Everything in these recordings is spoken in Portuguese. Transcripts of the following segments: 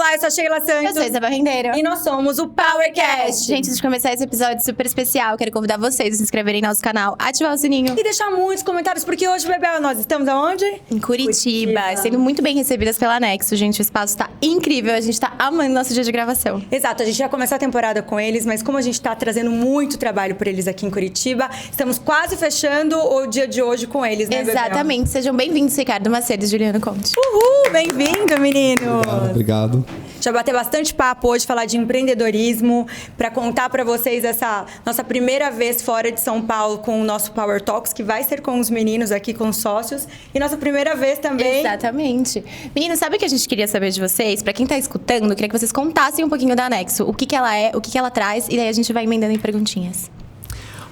Olá, eu sou a Sheila Santos. Eu sou a Isabel Rendeiro. E nós somos o PowerCast. Gente, antes de começar esse episódio super especial, quero convidar vocês a se inscreverem no nosso canal, ativar o sininho. E deixar muitos comentários, porque hoje, Bebel, nós estamos aonde? Em Curitiba, sendo muito bem recebidas pela Nexo, gente. O espaço tá incrível, a gente tá amando nosso dia de gravação. Exato, a gente vai começar a temporada com eles, mas como a gente tá trazendo muito trabalho por eles aqui em Curitiba, estamos quase fechando o dia de hoje com eles, né, Bebel? Exatamente. Sejam bem-vindos, Ricardo Macedo e Juliano Conte. Uhul, bem-vindo, menino. Obrigado. Já bater bastante papo hoje, falar de empreendedorismo, para contar para vocês essa nossa primeira vez fora de São Paulo com o nosso Power Talks, que vai ser com os meninos aqui, com os sócios. E nossa primeira vez também. Exatamente. Meninos, sabe o que a gente queria saber de vocês? Pra quem tá escutando, queria que vocês contassem um pouquinho da Nexo. O que ela é, o que ela traz, e daí a gente vai emendando em perguntinhas.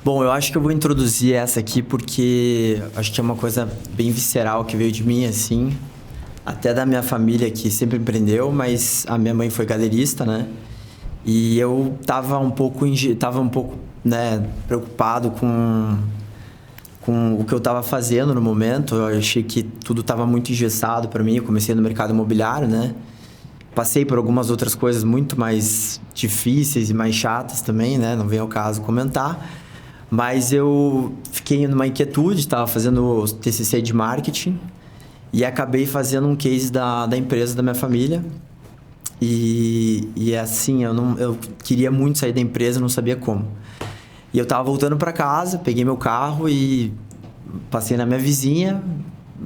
Bom, eu acho que eu vou introduzir essa aqui porque acho que é uma coisa bem visceral que veio de mim, assim. Até da minha família, que sempre empreendeu, mas a minha mãe foi galerista, né? E eu tava um pouco, né, preocupado com o que eu tava fazendo no momento. Eu achei que tudo tava muito engessado para mim. Eu comecei no mercado imobiliário, né? Passei por algumas outras coisas muito mais difíceis e mais chatas também, né? Não vem ao caso comentar. Mas eu fiquei numa inquietude, estava fazendo TCC de marketing. E acabei fazendo um case da empresa da minha família. E assim, eu queria muito sair da empresa, não sabia como. E eu tava voltando para casa, peguei meu carro e passei na minha vizinha.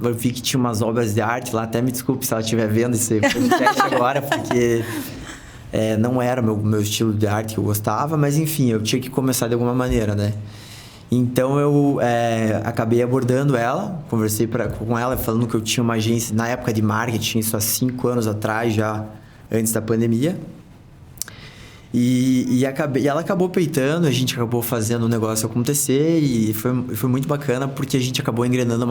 Eu vi que tinha umas obras de arte lá. Até me desculpe se ela estiver vendo esse podcast agora, porque não era o meu estilo de arte que eu gostava. Mas enfim, eu tinha que começar de alguma maneira, né? Então eu acabei abordando ela, conversei com ela falando que eu tinha uma agência na época de marketing, isso há 5 anos atrás, já antes da pandemia. E ela acabou peitando, a gente acabou fazendo o negócio acontecer e foi muito bacana porque a gente acabou engrenando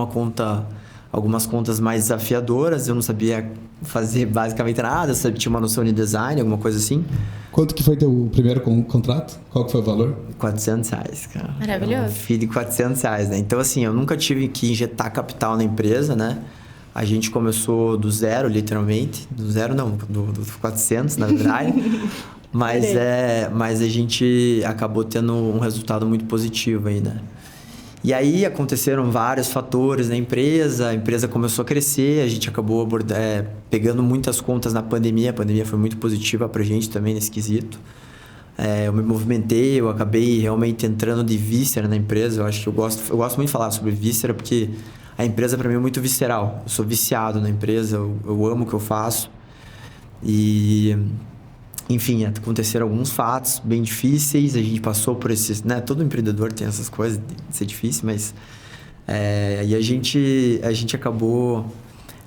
algumas contas mais desafiadoras. Eu não sabia fazer basicamente nada, eu tinha uma noção de design, alguma coisa assim. Quanto que foi teu primeiro contrato? Qual que foi o valor? R$400, cara. Maravilhoso. Um FII de R$400, né? Então, assim, eu nunca tive que injetar capital na empresa, né? A gente começou do zero, literalmente. Do zero, não, do 400, na verdade. Mas a gente acabou tendo um resultado muito positivo aí, né? E aí aconteceram vários fatores na empresa, a empresa começou a crescer, a gente acabou pegando muitas contas na pandemia. A pandemia foi muito positiva pra gente também nesse quesito. Eu me movimentei, eu acabei realmente entrando de víscera na empresa. Eu acho que eu gosto muito de falar sobre víscera porque a empresa pra mim é muito visceral. Eu sou viciado na empresa, eu amo o que eu faço. Enfim, aconteceram alguns fatos bem difíceis, a gente passou por esses, né? Todo empreendedor tem essas coisas de ser difícil, mas e a gente acabou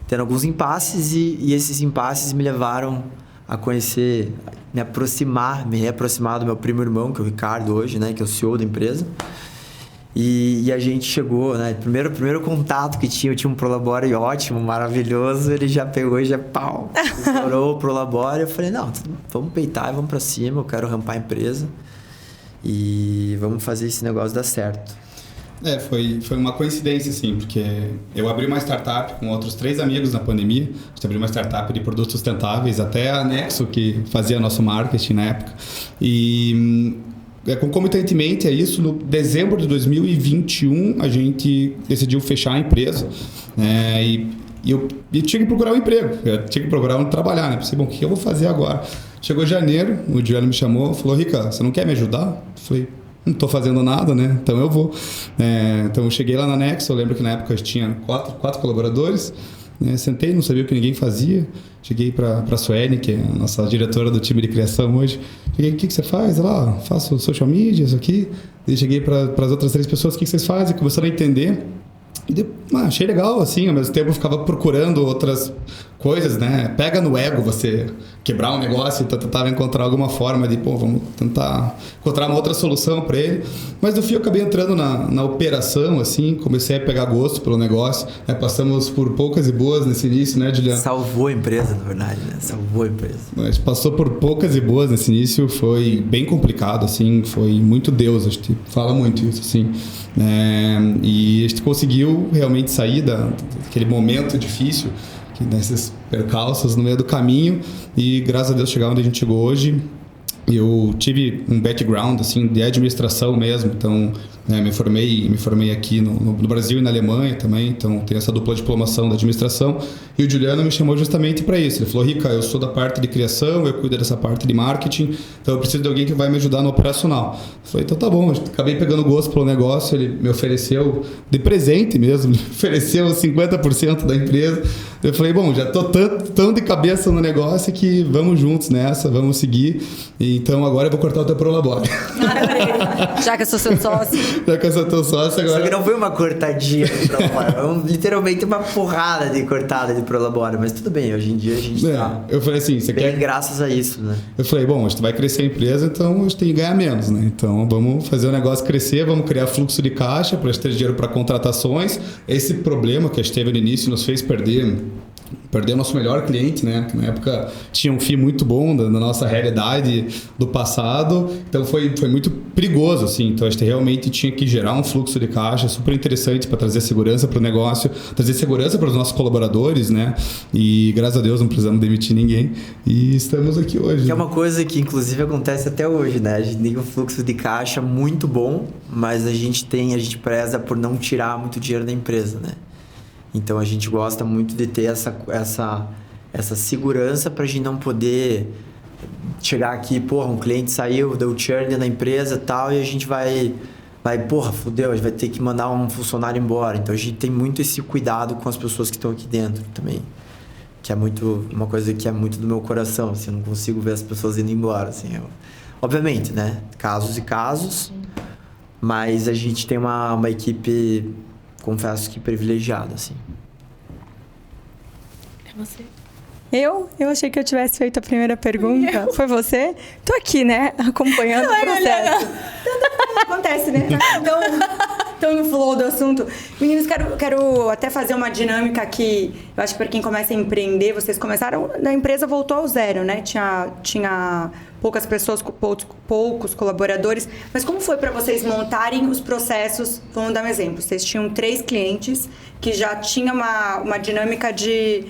tendo alguns impasses e esses impasses me levaram a conhecer, me reaproximar do meu primo irmão, que é o Ricardo hoje, né? Que é o CEO da empresa. E a gente chegou, né? Primeiro contato que eu tinha um Prolabore ótimo, maravilhoso. Ele já pegou e já estourou o Prolabore. Eu falei, não, vamos peitar e vamos pra cima. Eu quero rampar a empresa e vamos fazer esse negócio dar certo. Foi uma coincidência, assim, porque eu abri uma startup com outros 3 amigos na pandemia. A gente abriu uma startup de produtos sustentáveis, até a Nexo, que fazia nosso marketing na época. E concomitantemente a isso, no dezembro de 2021, a gente decidiu fechar a empresa, né? E eu tinha que procurar um emprego, eu tinha que procurar onde trabalhar, né? Pensei, bom, o que eu vou fazer agora? Chegou janeiro, o Juliano me chamou, falou, Rica, você não quer me ajudar? Eu falei, não estou fazendo nada, né? Então eu vou. Então eu cheguei lá na Nexo, eu lembro que na época eu tinha 4 colaboradores, né? Sentei, não sabia o que ninguém fazia. Cheguei para a Suene, que é a nossa diretora do time de criação hoje. Cheguei, o que você faz? Ela, faço social media, isso aqui. E cheguei para as outras 3 pessoas, o que vocês fazem? Começaram a entender. E achei legal, assim, ao mesmo tempo eu ficava procurando outras coisas, né? Pega no ego você quebrar um negócio e tentava encontrar alguma forma de, vamos tentar encontrar uma outra solução para ele. Mas no fim eu acabei entrando na operação, assim, comecei a pegar gosto pelo negócio. Passamos por poucas e boas nesse início, né, Juliano? Salvou a empresa, na verdade, né? Salvou a empresa. Mas passou por poucas e boas nesse início, foi bem complicado, assim, foi muito Deus, a gente fala muito isso, assim. E a gente conseguiu realmente sair daquele momento difícil, nesses percalços no meio do caminho, e graças a Deus chegar onde a gente chegou hoje. Eu tive um background assim de administração mesmo, então me formei aqui no Brasil e na Alemanha também, então tenho essa dupla diplomação da administração, e o Juliano me chamou justamente para isso. Ele falou: Rica, eu sou da parte de criação, eu cuido dessa parte de marketing, então eu preciso de alguém que vai me ajudar no operacional. Eu falei: então tá bom. Acabei pegando gosto pelo negócio, ele me ofereceu de presente mesmo, me ofereceu 50% da empresa. Eu falei: bom, já tô tão de cabeça no negócio que vamos juntos nessa, vamos seguir. Então agora eu vou cortar o teu Prolabore. Já que eu sou seu sócio. Já que eu sou teu sócio agora. Só que não foi uma cortadinha de Prolabore, foi literalmente uma porrada de cortada de Prolabore, mas tudo bem, hoje em dia a gente tá eu falei assim, você bem quer... graças a isso, né? Eu falei: bom, a gente vai crescer a empresa, então a gente tem que ganhar menos, né? Então vamos fazer o negócio crescer, vamos criar fluxo de caixa para ter dinheiro para contratações. Esse problema que a gente teve no início nos fez perder o nosso melhor cliente, né? Que na época tinha um FII muito bom da nossa realidade do passado. Então foi muito perigoso, assim. Então a gente realmente tinha que gerar um fluxo de caixa super interessante para trazer segurança para o negócio, trazer segurança para os nossos colaboradores, né? E graças a Deus não precisamos demitir ninguém e estamos aqui hoje. Que é uma coisa que inclusive acontece até hoje, né? A gente tem um fluxo de caixa muito bom, mas a gente preza por não tirar muito dinheiro da empresa, né? Então a gente gosta muito de ter essa segurança para a gente não poder chegar aqui, porra, um cliente saiu, deu churn na empresa e tal, e a gente vai, porra, fudeu, a gente vai ter que mandar um funcionário embora. Então a gente tem muito esse cuidado com as pessoas que estão aqui dentro também, que é muito uma coisa que é muito do meu coração, assim, eu não consigo ver as pessoas indo embora, assim, obviamente, né, casos e casos, mas a gente tem uma equipe, confesso que privilegiada, assim. É você. Eu achei que eu tivesse feito a primeira pergunta. Foi você? Tô aqui, né? Acompanhando o processo. Acontece, né? Então, no flow do assunto. Meninos, quero até fazer uma dinâmica que eu acho que para quem começa a empreender, vocês começaram, a empresa voltou ao zero, né? Tinha poucas pessoas, poucos colaboradores. Mas como foi para vocês montarem os processos? Vamos dar um exemplo. Vocês tinham 3 clientes que já tinha uma dinâmica de...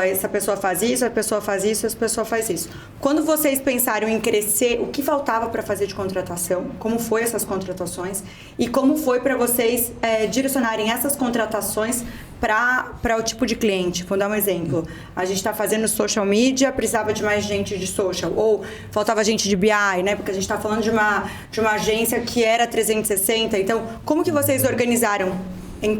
essa pessoa faz isso, essa pessoa faz isso, essa pessoa faz isso. Quando vocês pensaram em crescer, o que faltava para fazer de contratação? Como foi essas contratações? E como foi para vocês direcionarem essas contratações para o tipo de cliente? Vou dar um exemplo. A gente está fazendo social media, precisava de mais gente de social. Ou faltava gente de BI, né? Porque a gente está falando de uma agência que era 360. Então, como que vocês organizaram?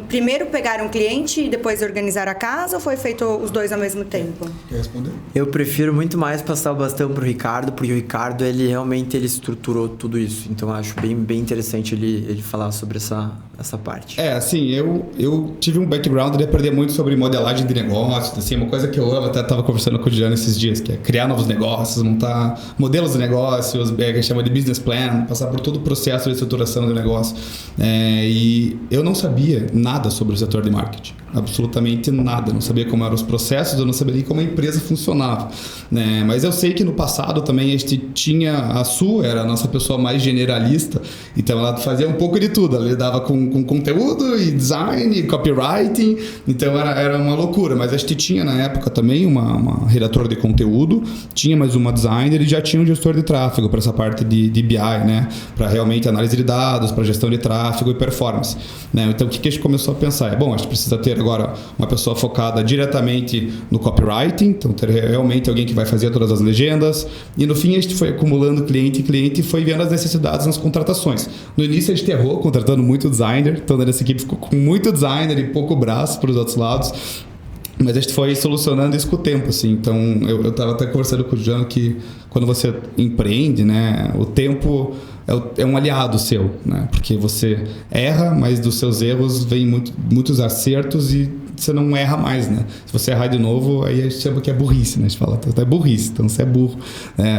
Primeiro pegaram um cliente e depois organizaram a casa, ou foi feito os dois ao mesmo tempo? Quer responder? Eu prefiro muito mais passar o bastão pro Ricardo, porque o Ricardo, ele realmente estruturou tudo isso. Então, eu acho bem interessante ele falar sobre essa parte. Assim, eu tive um background de aprender muito sobre modelagem de negócios, assim, uma coisa que eu amo, até estava conversando com o Juliano esses dias, que é criar novos negócios, montar modelos de negócios, que a gente chama de business plan, passar por todo o processo de estruturação do negócio. E eu não sabia nada sobre o setor de marketing, absolutamente nada, não sabia como eram os processos, eu não sabia nem como a empresa funcionava, né? Mas eu sei que no passado também a gente tinha, a Su era a nossa pessoa mais generalista, então ela fazia um pouco de tudo, ela lidava com conteúdo e design, e copywriting, então era uma loucura, mas a gente tinha na época também uma redatora de conteúdo, tinha mais uma designer e já tinha um gestor de tráfego para essa parte de BI, né? Para realmente análise de dados, para gestão de tráfego e performance, né? Então o que a gente começou a pensar? A gente precisa ter agora uma pessoa focada diretamente no copywriting, então ter realmente alguém que vai fazer todas as legendas, e no fim a gente foi acumulando cliente e foi vendo as necessidades nas contratações. No início a gente errou contratando muito designer, então nessa equipe ficou com muito designer e pouco braço para os outros lados, mas a gente foi solucionando isso com o tempo, assim. Então eu estava até conversando com o Jean que quando você empreende, né, o tempo é um aliado seu, né? Porque você erra, mas dos seus erros vem muitos acertos e você não erra mais, né? Se você errar de novo, aí a gente chama que é burrice, né? A gente fala, é burrice, então você é burro.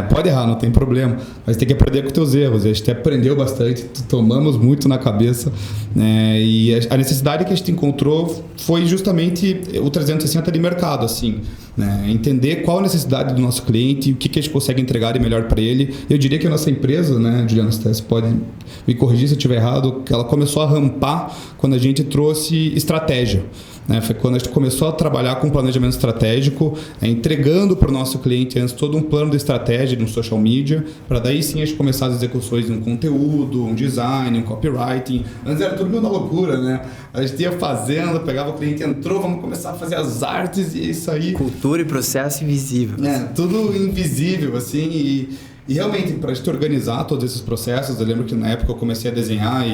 Pode errar, não tem problema, mas tem que aprender com os teus erros. A gente aprendeu bastante, tomamos muito na cabeça, né? E a necessidade que a gente encontrou foi justamente o 360 de mercado, assim, né? Entender qual a necessidade do nosso cliente, o que a gente consegue entregar de melhor para ele. Eu diria que a nossa empresa, né, Juliana, você pode me corrigir se eu estiver errado, que ela começou a rampar quando a gente trouxe estratégia. Né? Foi quando a gente começou a trabalhar com planejamento estratégico, entregando para o nosso cliente antes todo um plano de estratégia de um social media, para daí sim a gente começar as execuções de um conteúdo, um design, um copywriting. Antes era tudo meio na loucura, né? A gente ia fazendo, pegava o cliente, entrou, vamos começar a fazer as artes e isso aí. Cultura e processo invisível. Tudo invisível, assim, e realmente, para a gente organizar todos esses processos, eu lembro que na época eu comecei a desenhar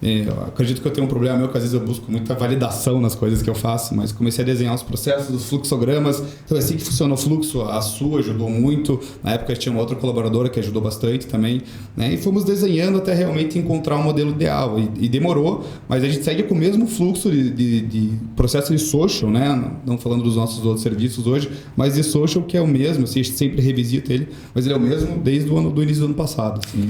eu acredito que eu tenho um problema meu, que às vezes eu busco muita validação nas coisas que eu faço, mas comecei a desenhar os processos, os fluxogramas. Então é assim que funciona o fluxo. A Su ajudou muito. Na época tinha uma outra colaboradora que ajudou bastante também, né? E fomos desenhando até realmente encontrar um modelo ideal. E demorou, mas a gente segue com o mesmo fluxo de processo de social, né? Não falando dos nossos outros serviços hoje, mas de social, que é o mesmo. Assim, a gente sempre revisita ele, mas ele é o mesmo desde do início do ano passado. Assim.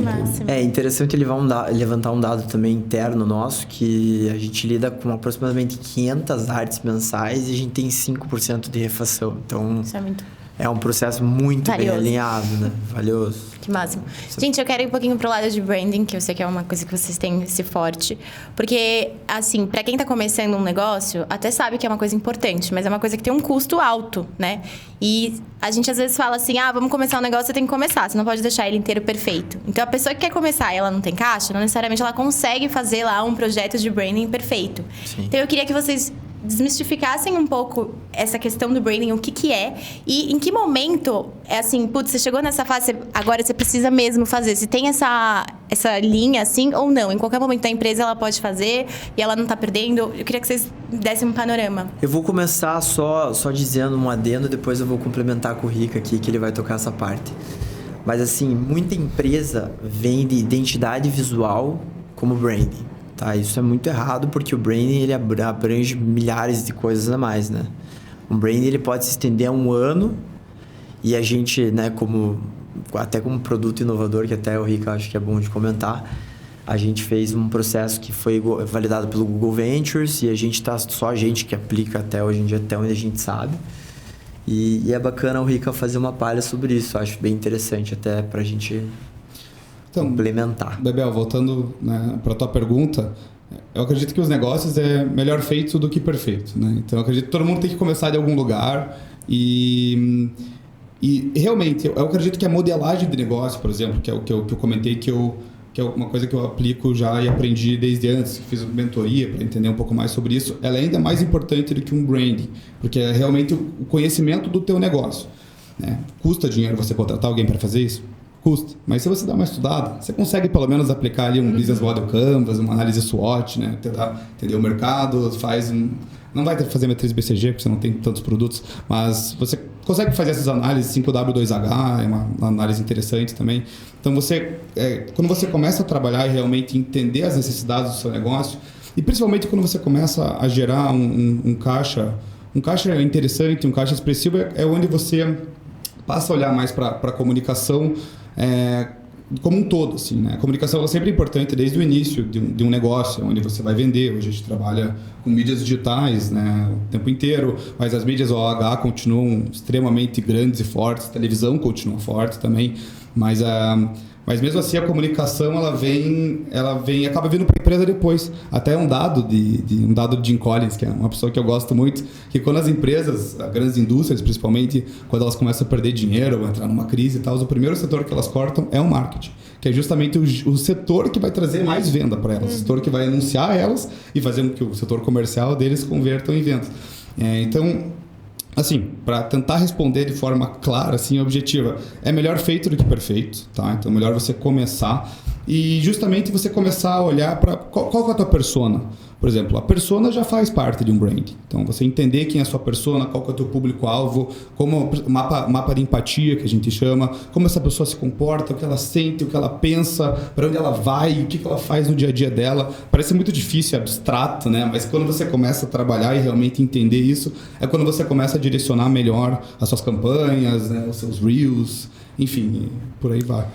É interessante levantar um dado também interno nosso, que a gente lida com aproximadamente 500 artes mensais e a gente tem 5% de refação. Então, isso é muito... é um processo muito bem alinhado, né? Valioso. Que máximo. Gente, eu quero ir um pouquinho pro lado de branding, que eu sei que é uma coisa que vocês têm esse forte. Porque, assim, pra quem tá começando um negócio, até sabe que é uma coisa importante, mas é uma coisa que tem um custo alto, né? E a gente às vezes fala assim, vamos começar um negócio, você tem que começar, você não pode deixar ele inteiro perfeito. Então, a pessoa que quer começar e ela não tem caixa, não necessariamente ela consegue fazer lá um projeto de branding perfeito. Sim. Então, eu queria que vocês desmistificassem um pouco essa questão do branding, o que é e em que momento é assim, putz, você chegou nessa fase, agora você precisa mesmo fazer. Se tem essa linha assim ou não, em qualquer momento da empresa ela pode fazer e ela não tá perdendo. Eu queria que vocês dessem um panorama. Eu vou começar só dizendo um adendo, depois eu vou complementar com o Rica aqui, que ele vai tocar essa parte. Mas assim, muita empresa vende identidade visual como branding. Tá, isso é muito errado, porque o branding ele abrange milhares de coisas a mais, né? Um branding ele pode se estender a um ano e a gente, né, até como produto inovador, que até o Rica acho que é bom de comentar, a gente fez um processo que foi validado pelo Google Ventures e a gente só a gente que aplica até hoje em dia, até onde a gente sabe. E é bacana o Rica fazer uma palha sobre isso, acho bem interessante até pra gente... complementar. Bebel, voltando, né, para a tua pergunta, eu acredito que os negócios é melhor feito do que perfeito, né? Então eu acredito que todo mundo tem que começar de algum lugar e realmente eu acredito que a modelagem de negócio, por exemplo, que é o que eu comentei, que é uma coisa que eu aplico já e aprendi desde antes, fiz uma mentoria para entender um pouco mais sobre isso, ela é ainda mais importante do que um branding, porque é realmente o conhecimento do teu negócio, né? Custa dinheiro você contratar alguém para fazer isso? Custa. Mas se você dá uma estudada, você consegue pelo menos aplicar ali um Business Model Canvas, uma análise SWOT, né? Tentar entender o mercado, não vai ter que fazer matriz BCG, porque você não tem tantos produtos, mas você consegue fazer essas análises, 5W2H, é uma análise interessante também. Então, quando você começa a trabalhar e realmente entender as necessidades do seu negócio, e principalmente quando você começa a gerar um caixa interessante, um caixa expressivo, é onde você passa a olhar mais para a comunicação como um todo, assim, né? A comunicação ela sempre é importante desde o início de um negócio, onde você vai vender. Hoje a gente trabalha com mídias digitais, né, o tempo inteiro, mas as mídias OH continuam extremamente grandes e fortes, a televisão continua forte também, mas mesmo assim a comunicação acaba vindo para a empresa depois. Até um dado de Jim Collins, que é uma pessoa que eu gosto muito, que quando as empresas, as grandes indústrias principalmente, quando elas começam a perder dinheiro ou entrar numa crise e tal, o primeiro setor que elas cortam é o marketing, que é justamente o setor que vai trazer mais venda para elas, o setor que vai anunciar elas e fazer com que o setor comercial deles convertam em vendas. Então, assim, para tentar responder de forma clara, assim, objetiva, é melhor feito do que perfeito, tá? Então, é melhor você começar e justamente você começar a olhar para qual é a tua persona. Por exemplo, a persona já faz parte de um brand. Então, você entender quem é a sua persona, qual que é o teu público-alvo, como o mapa de empatia, que a gente chama, como essa pessoa se comporta, o que ela sente, o que ela pensa, para onde ela vai, o que ela faz no dia a dia dela. Parece muito difícil, abstrato, né? Mas quando você começa a trabalhar e realmente entender isso, é quando você começa a direcionar melhor as suas campanhas, né? Os seus reels, enfim, por aí vai.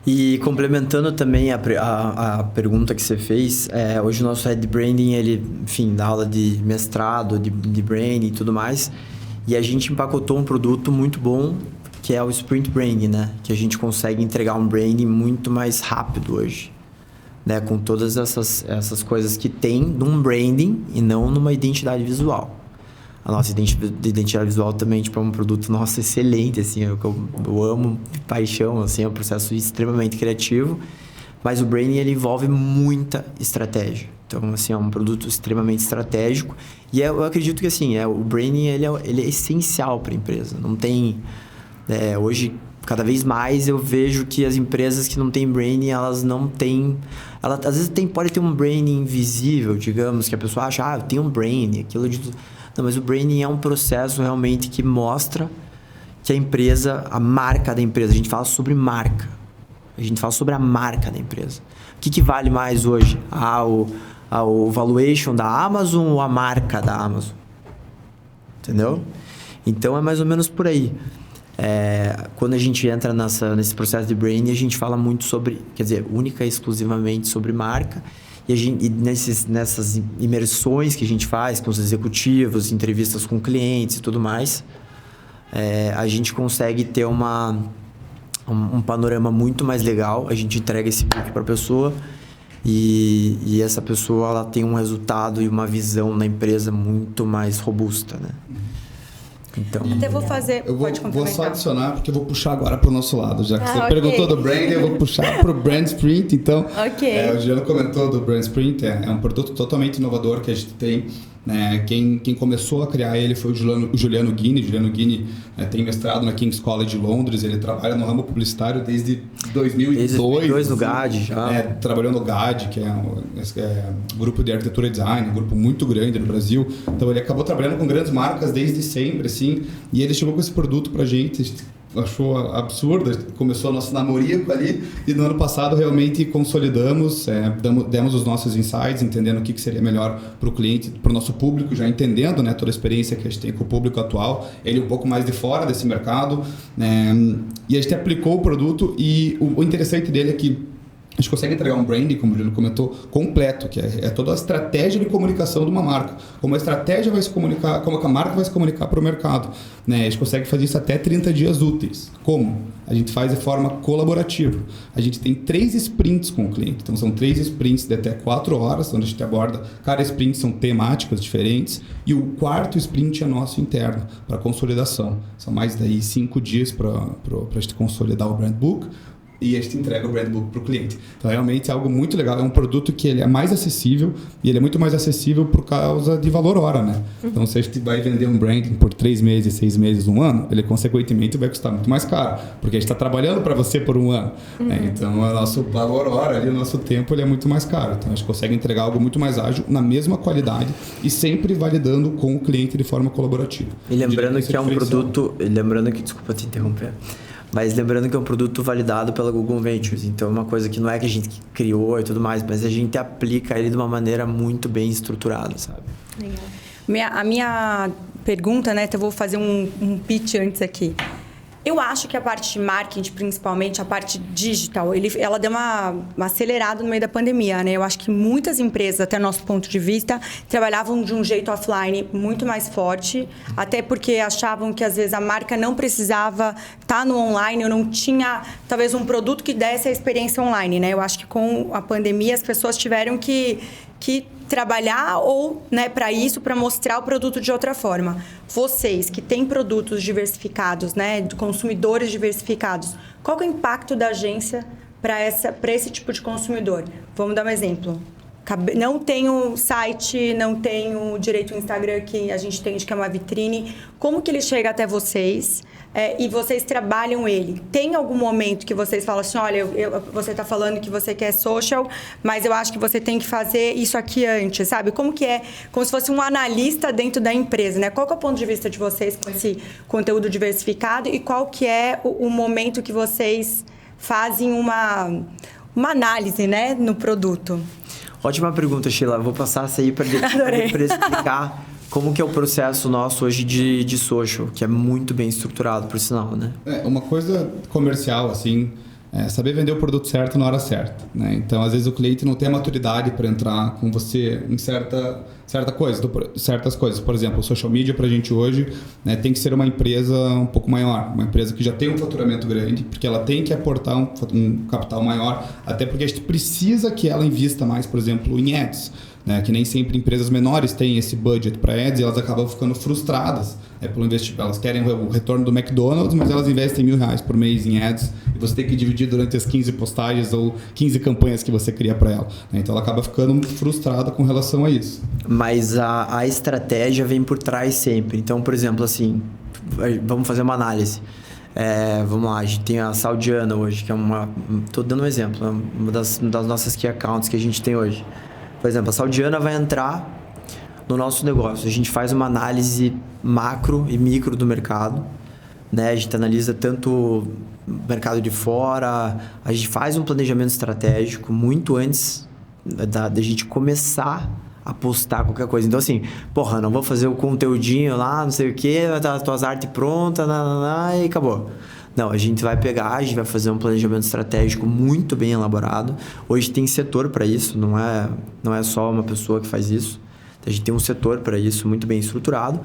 E complementando também a pergunta que você fez, hoje o nosso Head Branding, ele, enfim, dá aula de mestrado, de branding e tudo mais. E a gente empacotou um produto muito bom, que é o Sprint Branding, né? Que a gente consegue entregar um branding muito mais rápido hoje, né? Com todas essas coisas que tem num branding e não numa identidade visual. A nossa identidade visual também, tipo, é um produto, nossa, excelente, assim, eu amo de paixão, assim, é um processo extremamente criativo, mas o branding, ele envolve muita estratégia. Então, assim, é um produto extremamente estratégico e eu acredito que, assim, o branding, ele é essencial para a empresa. Não tem... hoje, cada vez mais, eu vejo que as empresas que não têm branding, elas não têm... Às vezes pode ter um branding invisível, digamos, que a pessoa acha, eu tenho um branding, aquilo de... Não, mas o branding é um processo realmente que mostra que a empresa, a marca da empresa, a gente fala sobre marca. A gente fala sobre a marca da empresa. O que vale mais hoje? O valuation da Amazon ou a marca da Amazon? Entendeu? Então, é mais ou menos por aí. Quando a gente entra nesse processo de branding, a gente fala muito sobre, quer dizer, única e exclusivamente sobre marca. E nessas imersões que a gente faz com os executivos, entrevistas com clientes e tudo mais, a gente consegue ter um panorama muito mais legal. A gente entrega esse book para a pessoa e essa pessoa ela tem um resultado e uma visão na empresa muito mais robusta, né? Então, até vou fazer... Vou só adicionar, porque eu vou puxar agora para o nosso lado. Já que você perguntou do brand, eu vou puxar para o Brand Sprint. Então, o Juliano comentou do Brand Sprint. É um produto totalmente inovador que a gente tem. Né? Quem começou a criar ele foi o Juliano Guini. Juliano Guini tem mestrado na King's College de Londres. Ele trabalha no ramo publicitário desde 2002. Desde 2002 no GAD já. Trabalhou no GAD, que é um grupo de arquitetura e design, um grupo muito grande no Brasil. Então ele acabou trabalhando com grandes marcas desde sempre, assim. E ele chegou com esse produto pra gente, achou absurdo, começou nosso namorico ali e no ano passado realmente consolidamos, demos os nossos insights, entendendo o que seria melhor para o cliente, para o nosso público, já entendendo, né, toda a experiência que a gente tem com o público atual, ele um pouco mais de fora desse mercado, e a gente aplicou o produto e o interessante dele é que a gente consegue entregar um branding, como o Juliano comentou, completo, que é toda a estratégia de comunicação de uma marca. Como a estratégia vai se comunicar, como a marca vai se comunicar para o mercado. Né? A gente consegue fazer isso até 30 dias úteis. Como? A gente faz de forma colaborativa. A gente tem 3 sprints com o cliente. Então, são 3 sprints de até 4 horas, onde a gente aborda. Cada sprint são temáticas diferentes. E o 4º sprint é nosso interno, para consolidação. São mais daí 5 dias para a gente consolidar o Brand Book. E a gente entrega o Brand Book para o cliente. Então, realmente é algo muito legal. É um produto que ele é mais acessível e ele é muito mais acessível por causa de valor hora, né? Então, se a gente vai vender um branding por 3 meses, 6 meses, 1 ano, ele consequentemente vai custar muito mais caro, porque a gente está trabalhando para você por 1 ano. Né? Então, o nosso valor hora, ali, o nosso tempo, ele é muito mais caro. Então, a gente consegue entregar algo muito mais ágil, na mesma qualidade e sempre validando com o cliente de forma colaborativa. E lembrando que é um produto... Desculpa te interromper. Mas lembrando que é um produto validado pela Google Ventures. Então, é uma coisa que não é que a gente criou e tudo mais, mas a gente aplica ele de uma maneira muito bem estruturada, sabe? Legal. A minha pergunta, né? Então eu vou fazer um pitch antes aqui. Eu acho que a parte de marketing, principalmente a parte digital, ela deu uma acelerada no meio da pandemia, né? Eu acho que muitas empresas, até nosso ponto de vista, trabalhavam de um jeito offline muito mais forte, até porque achavam que, às vezes, a marca não precisava estar no online, ou não tinha, talvez, um produto que desse a experiência online, né? Eu acho que com a pandemia as pessoas tiveram que trabalhar ou, né, para isso, para mostrar o produto de outra forma. Vocês que têm produtos diversificados, né, de consumidores diversificados, qual que é o impacto da agência para esse tipo de consumidor? Vamos dar um exemplo. Não tenho site, não tenho direito ao Instagram, que a gente entende que é uma vitrine. Como que ele chega até vocês e vocês trabalham ele? Tem algum momento que vocês falam assim, olha, você está falando que você quer social, mas eu acho que você tem que fazer isso aqui antes, sabe? Como que é? Como se fosse um analista dentro da empresa, né? Qual que é o ponto de vista de vocês com esse conteúdo diversificado e qual que é o momento que vocês fazem uma análise, né, no produto? Ótima pergunta, Sheila. Vou passar essa aí para explicar como que é o processo nosso hoje de social, que é muito bem estruturado, por sinal, né? Uma coisa comercial, assim, saber vender o produto certo na hora certa, né? Então, às vezes, o cliente não tem a maturidade para entrar com você em certas coisas. Por exemplo, o social media para a gente hoje, né, tem que ser uma empresa um pouco maior, uma empresa que já tem um faturamento grande, porque ela tem que aportar um capital maior, até porque a gente precisa que ela invista mais, por exemplo, em ads. Né, que nem sempre empresas menores têm esse budget para ads e elas acabam ficando frustradas pelo investimento. Elas querem o retorno do McDonald's, mas elas investem R$1.000 por mês em ads e você tem que dividir durante as 15 postagens ou 15 campanhas que você cria para ela. Né, então ela acaba ficando frustrada com relação a isso. Mas a estratégia vem por trás sempre. Então, por exemplo, assim, vamos fazer uma análise. Vamos lá, a gente tem a Saudiana hoje, que é estou dando um exemplo, uma das nossas key accounts que a gente tem hoje. Por exemplo, a Saudiana vai entrar no nosso negócio. A gente faz uma análise macro e micro do mercado, né? A gente analisa tanto o mercado de fora, a gente faz um planejamento estratégico muito antes da gente começar a postar qualquer coisa. Então, assim, não vou fazer o conteúdinho lá, não sei o quê, as tuas artes prontas, e acabou. Não, a gente vai fazer um planejamento estratégico muito bem elaborado. Hoje tem setor para isso, não é só uma pessoa que faz isso. A gente tem um setor para isso muito bem estruturado,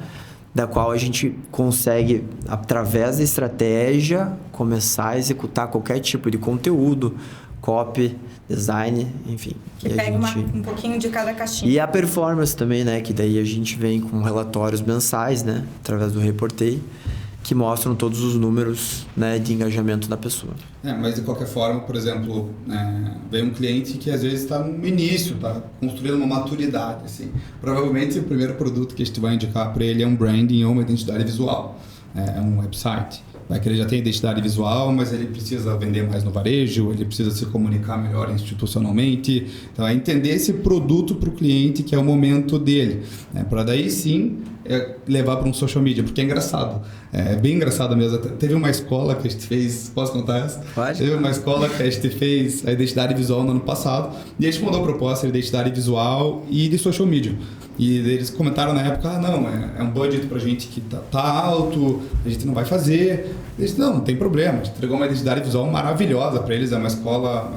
da qual a gente consegue, através da estratégia, começar a executar qualquer tipo de conteúdo, copy, design, enfim. Que pega um pouquinho de cada caixinha. E a performance também, né? Que daí a gente vem com relatórios mensais, né? Através do Reportei, que mostram todos os números, né, de engajamento da pessoa. Mas de qualquer forma, por exemplo, vem um cliente que às vezes está no início, está construindo uma maturidade. Assim. Provavelmente o primeiro produto que a gente vai indicar para ele é um branding ou uma identidade visual, é um website. Vai que ele já tem identidade visual, mas ele precisa vender mais no varejo, ele precisa se comunicar melhor institucionalmente. Então, é entender esse produto para o cliente, que é o momento dele. Para daí sim levar para um social media, porque é engraçado. É bem engraçado mesmo. Teve uma escola que a gente fez, posso contar essa? Pode. Teve uma escola que a gente fez a identidade visual no ano passado, e a gente mandou a proposta de identidade visual e de social media. E eles comentaram na época, é um budget pra gente que tá alto, a gente não vai fazer. Eles não tem problema, a gente entregou uma identidade visual maravilhosa para eles, é uma escola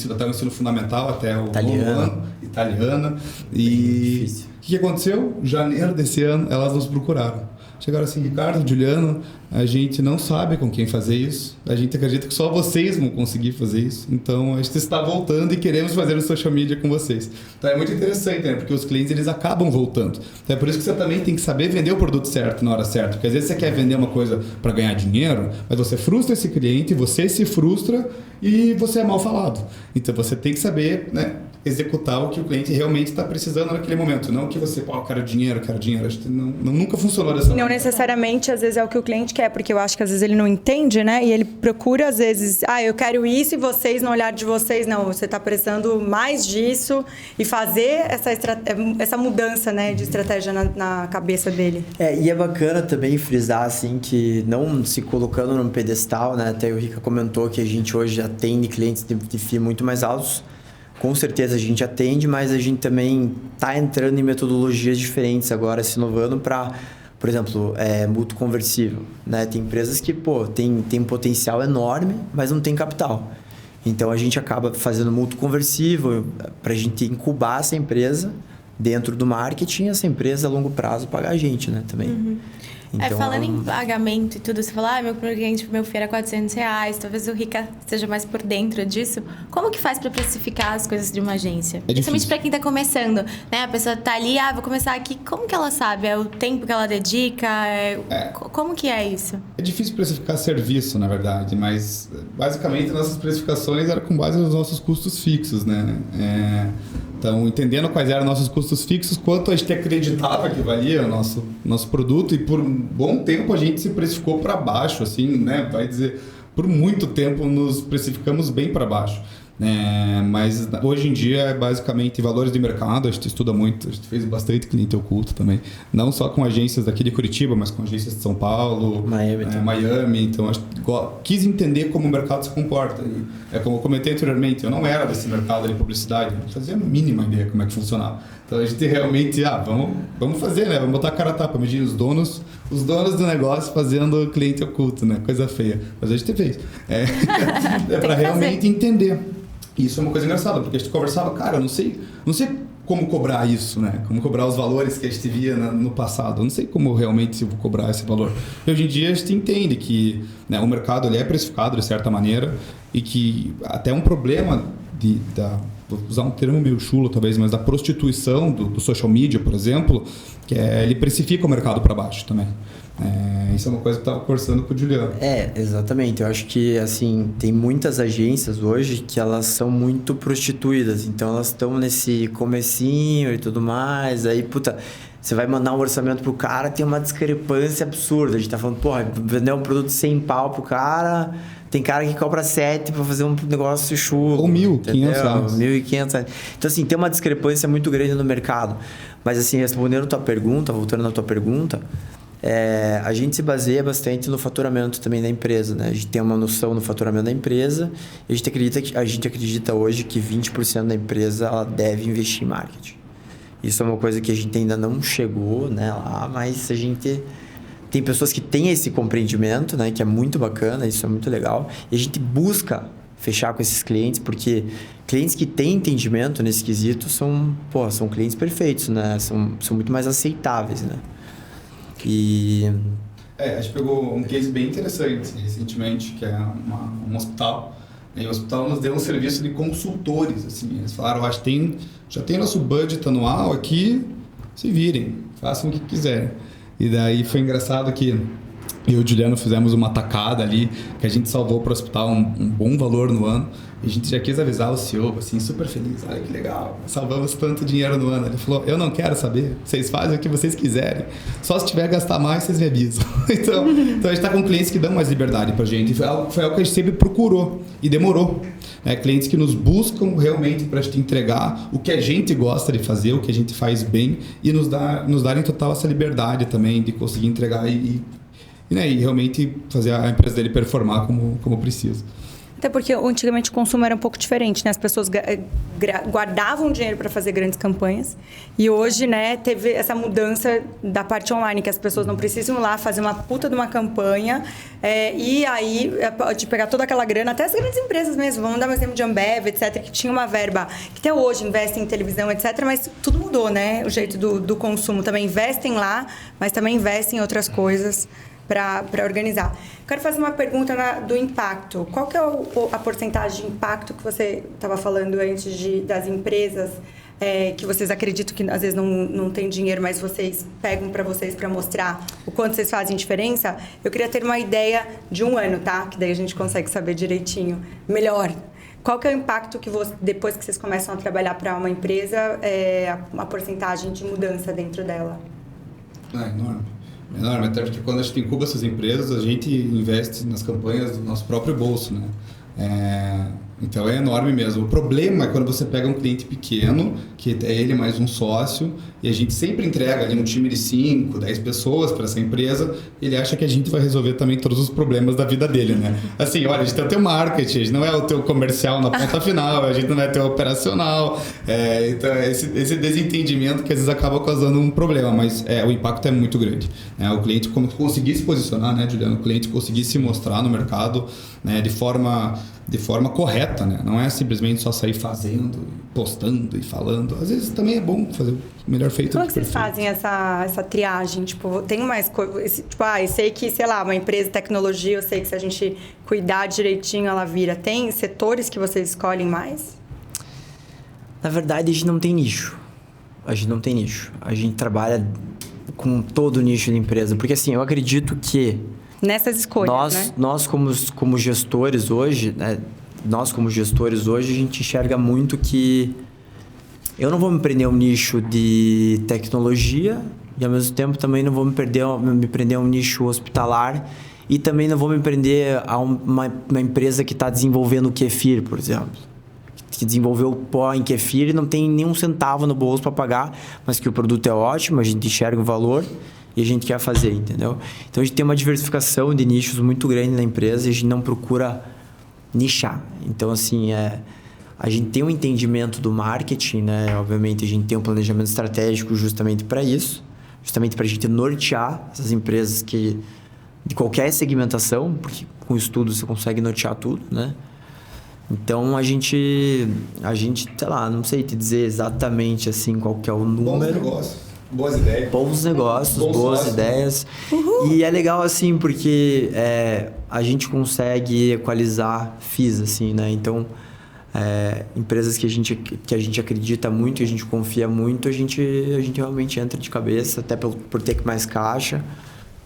até o ensino fundamental, até o nono ano, italiana. E o que aconteceu? Janeiro desse ano, elas nos procuraram. Chegaram assim, Ricardo, Juliano, a gente não sabe com quem fazer isso, a gente acredita que só vocês vão conseguir fazer isso, então a gente está voltando e queremos fazer o social media com vocês. Então é muito interessante, né? Porque os clientes eles acabam voltando. Então é por isso que você também tem que saber vender o produto certo na hora certa, porque às vezes você quer vender uma coisa para ganhar dinheiro, mas você frustra esse cliente, você se frustra e você é mal falado. Então você tem que saber, né, executar o que o cliente realmente está precisando naquele momento, não que você, quero dinheiro. Acho que nunca funcionou dessa maneira. Não necessariamente, às vezes, é o que o cliente quer, porque eu acho que às vezes ele não entende, né? E ele procura, às vezes, eu quero isso e vocês, no olhar de vocês, não, você está precisando mais disso e fazer essa mudança, né, de estratégia na cabeça dele. E é bacana também frisar, assim, que não se colocando num pedestal, né? Até o Rica comentou que a gente hoje atende clientes de FII muito mais altos. Com certeza a gente atende, mas a gente também está entrando em metodologias diferentes agora, se inovando para, por exemplo, mútuo conversível. Né? Tem empresas que tem um potencial enorme, mas não tem capital. Então a gente acaba fazendo mútuo conversível para a gente incubar essa empresa dentro do marketing, essa empresa a longo prazo pagar a gente, né, também. Uhum. Então, falando em pagamento e tudo, você falou, meu primeiro cliente, meu FII era R$400, talvez o Rica esteja mais por dentro disso. Como que faz para precificar as coisas de uma agência? Principalmente para quem está começando, né? A pessoa tá ali, vou começar aqui, como que ela sabe? É o tempo que ela dedica? Como que é isso? É difícil precificar serviço, na verdade, mas basicamente nossas precificações eram com base nos nossos custos fixos, né? Então, entendendo quais eram nossos custos fixos, quanto a gente acreditava que valia o nosso produto, e por um bom tempo a gente se precificou para baixo, assim, né? Vai dizer, por muito tempo nos precificamos bem para baixo. Mas hoje em dia é basicamente valores de mercado, a gente estuda muito, a gente fez bastante cliente oculto também, não só com agências daqui de Curitiba, mas com agências de São Paulo, Miami, então a gente quis entender como o mercado se comporta. E, como eu comentei anteriormente, eu não era desse mercado de publicidade, não fazia a mínima ideia como é que funcionava. Então a gente realmente, vamos fazer, né? Vamos botar a cara a tapa. Imagina os donos do negócio fazendo cliente oculto, né? Coisa feia. Mas a gente fez. Para realmente entender. Isso é uma coisa engraçada, porque a gente conversava, cara, eu não sei como cobrar isso, né? Como cobrar os valores que a gente via no passado. Eu não sei como realmente eu vou cobrar esse valor. E hoje em dia a gente entende que, né, o mercado ele é precificado de certa maneira e que até um problema vou usar um termo meio chulo talvez, mas da prostituição do social media, por exemplo, que ele precifica o mercado para baixo também. Isso é uma coisa que eu estava conversando com o Juliano. Exatamente. Eu acho que, assim, tem muitas agências hoje que elas são muito prostituídas. Então, elas estão nesse comecinho e tudo mais. Aí, você vai mandar um orçamento pro cara, tem uma discrepância absurda. A gente tá falando, vender um produto sem pau pro cara... Tem cara que cobra 7 para fazer um negócio chulo. Ou 1.500 1.500. Então, assim, tem uma discrepância muito grande no mercado. Mas, assim, respondendo a tua pergunta, voltando na tua pergunta, a gente se baseia bastante no faturamento também da empresa, né? A gente tem uma noção no faturamento da empresa e a gente acredita hoje que 20% da empresa ela deve investir em marketing. Isso é uma coisa que a gente ainda não chegou, né, lá, mas a gente... Tem pessoas que têm esse compreendimento, né? Que é muito bacana, isso é muito legal. E a gente busca fechar com esses clientes, porque clientes que têm entendimento nesse quesito são clientes perfeitos, né? São muito mais aceitáveis, né? E... a gente pegou um case bem interessante recentemente, que é um hospital. E o hospital nos deu um serviço de consultores, assim. Eles falaram, já tem nosso budget anual aqui, se virem, façam o que quiserem. E daí foi engraçado que eu e o Juliano fizemos uma tacada ali, que a gente salvou para o hospital um bom valor no ano. E a gente já quis avisar o CEO, assim, super feliz. Olha que legal, salvamos tanto dinheiro no ano. Ele falou, eu não quero saber, vocês fazem o que vocês quiserem. Só se tiver que gastar mais, vocês me avisam. Então a gente está com clientes que dão mais liberdade para a gente. Foi algo que a gente sempre procurou e demorou. Clientes que nos buscam realmente para a gente entregar o que a gente gosta de fazer, o que a gente faz bem e nos darem total essa liberdade também de conseguir entregar e realmente fazer a empresa dele performar como precisa. Até porque antigamente o consumo era um pouco diferente, né? As pessoas guardavam dinheiro para fazer grandes campanhas e hoje, né, teve essa mudança da parte online, que as pessoas não precisam ir lá fazer uma puta de uma campanha e aí pode pegar toda aquela grana, até as grandes empresas mesmo, vamos dar um exemplo de Ambev, etc., que tinha uma verba que até hoje investe em televisão, etc., mas tudo mudou, né? O jeito do consumo. Também investem lá, mas também investem em outras coisas para organizar. Quero fazer uma pergunta do impacto. Qual que é a porcentagem de impacto que você estava falando antes das empresas que vocês acreditam que às vezes não tem dinheiro, mas vocês pegam para vocês para mostrar o quanto vocês fazem diferença? Eu queria ter uma ideia de um ano, tá? Que daí a gente consegue saber direitinho, melhor. Qual que é o impacto que depois que vocês começam a trabalhar para uma empresa, uma porcentagem de mudança dentro dela? Enorme, até porque quando a gente incuba essas empresas, a gente investe nas campanhas do nosso próprio bolso, né? Então é enorme mesmo. O problema é quando você pega um cliente pequeno, que é ele mais um sócio, e a gente sempre entrega ali um time de 5, 10 pessoas para essa empresa, ele acha que a gente vai resolver também todos os problemas da vida dele, né? Assim, olha, a gente tem o teu marketing, a gente não é o teu comercial na ponta final, a gente não é o teu operacional. Então esse desentendimento que às vezes acaba causando um problema, mas o impacto é muito grande. O cliente conseguir se posicionar, né, Juliano? O cliente conseguir se mostrar no mercado, né, de forma correta, né? Não é simplesmente só sair fazendo, postando e falando. Às vezes também é bom fazer o melhor feito. Como é que vocês fazem essa triagem? Tipo, tem mais coisas... Tipo, eu sei que, sei lá, uma empresa de tecnologia, eu sei que se a gente cuidar direitinho, ela vira. Tem setores que vocês escolhem mais? Na verdade, a gente não tem nicho. A gente trabalha com todo o nicho da empresa. Porque, assim, eu acredito que... Nessas escolhas, né? Nós como gestores hoje, né? A gente enxerga muito que eu não vou me prender a um nicho de tecnologia e, ao mesmo tempo, também não vou me prender a um nicho hospitalar e também não vou me prender a uma empresa que está desenvolvendo o kefir, por exemplo. Que desenvolveu o pó em kefir e não tem nenhum centavo no bolso para pagar, mas que o produto é ótimo, a gente enxerga o valor e a gente quer fazer, entendeu? Então, a gente tem uma diversificação de nichos muito grande na empresa e a gente não procura nichar. Então, assim, A gente tem um entendimento do marketing, né? Obviamente, a gente tem um planejamento estratégico justamente para isso. Justamente para a gente nortear essas empresas de qualquer segmentação, porque com estudo você consegue nortear tudo, né? Então, a gente, sei lá, não sei te dizer exatamente assim qual que é o número. Bons negócios, boas ideias. Bons negócios, boas ideias. Uhul. E é legal, assim, porque a gente consegue equalizar FIIs, assim, né? Então, empresas que a gente acredita muito, que a gente confia muito, a gente realmente entra de cabeça, até por ter mais caixa,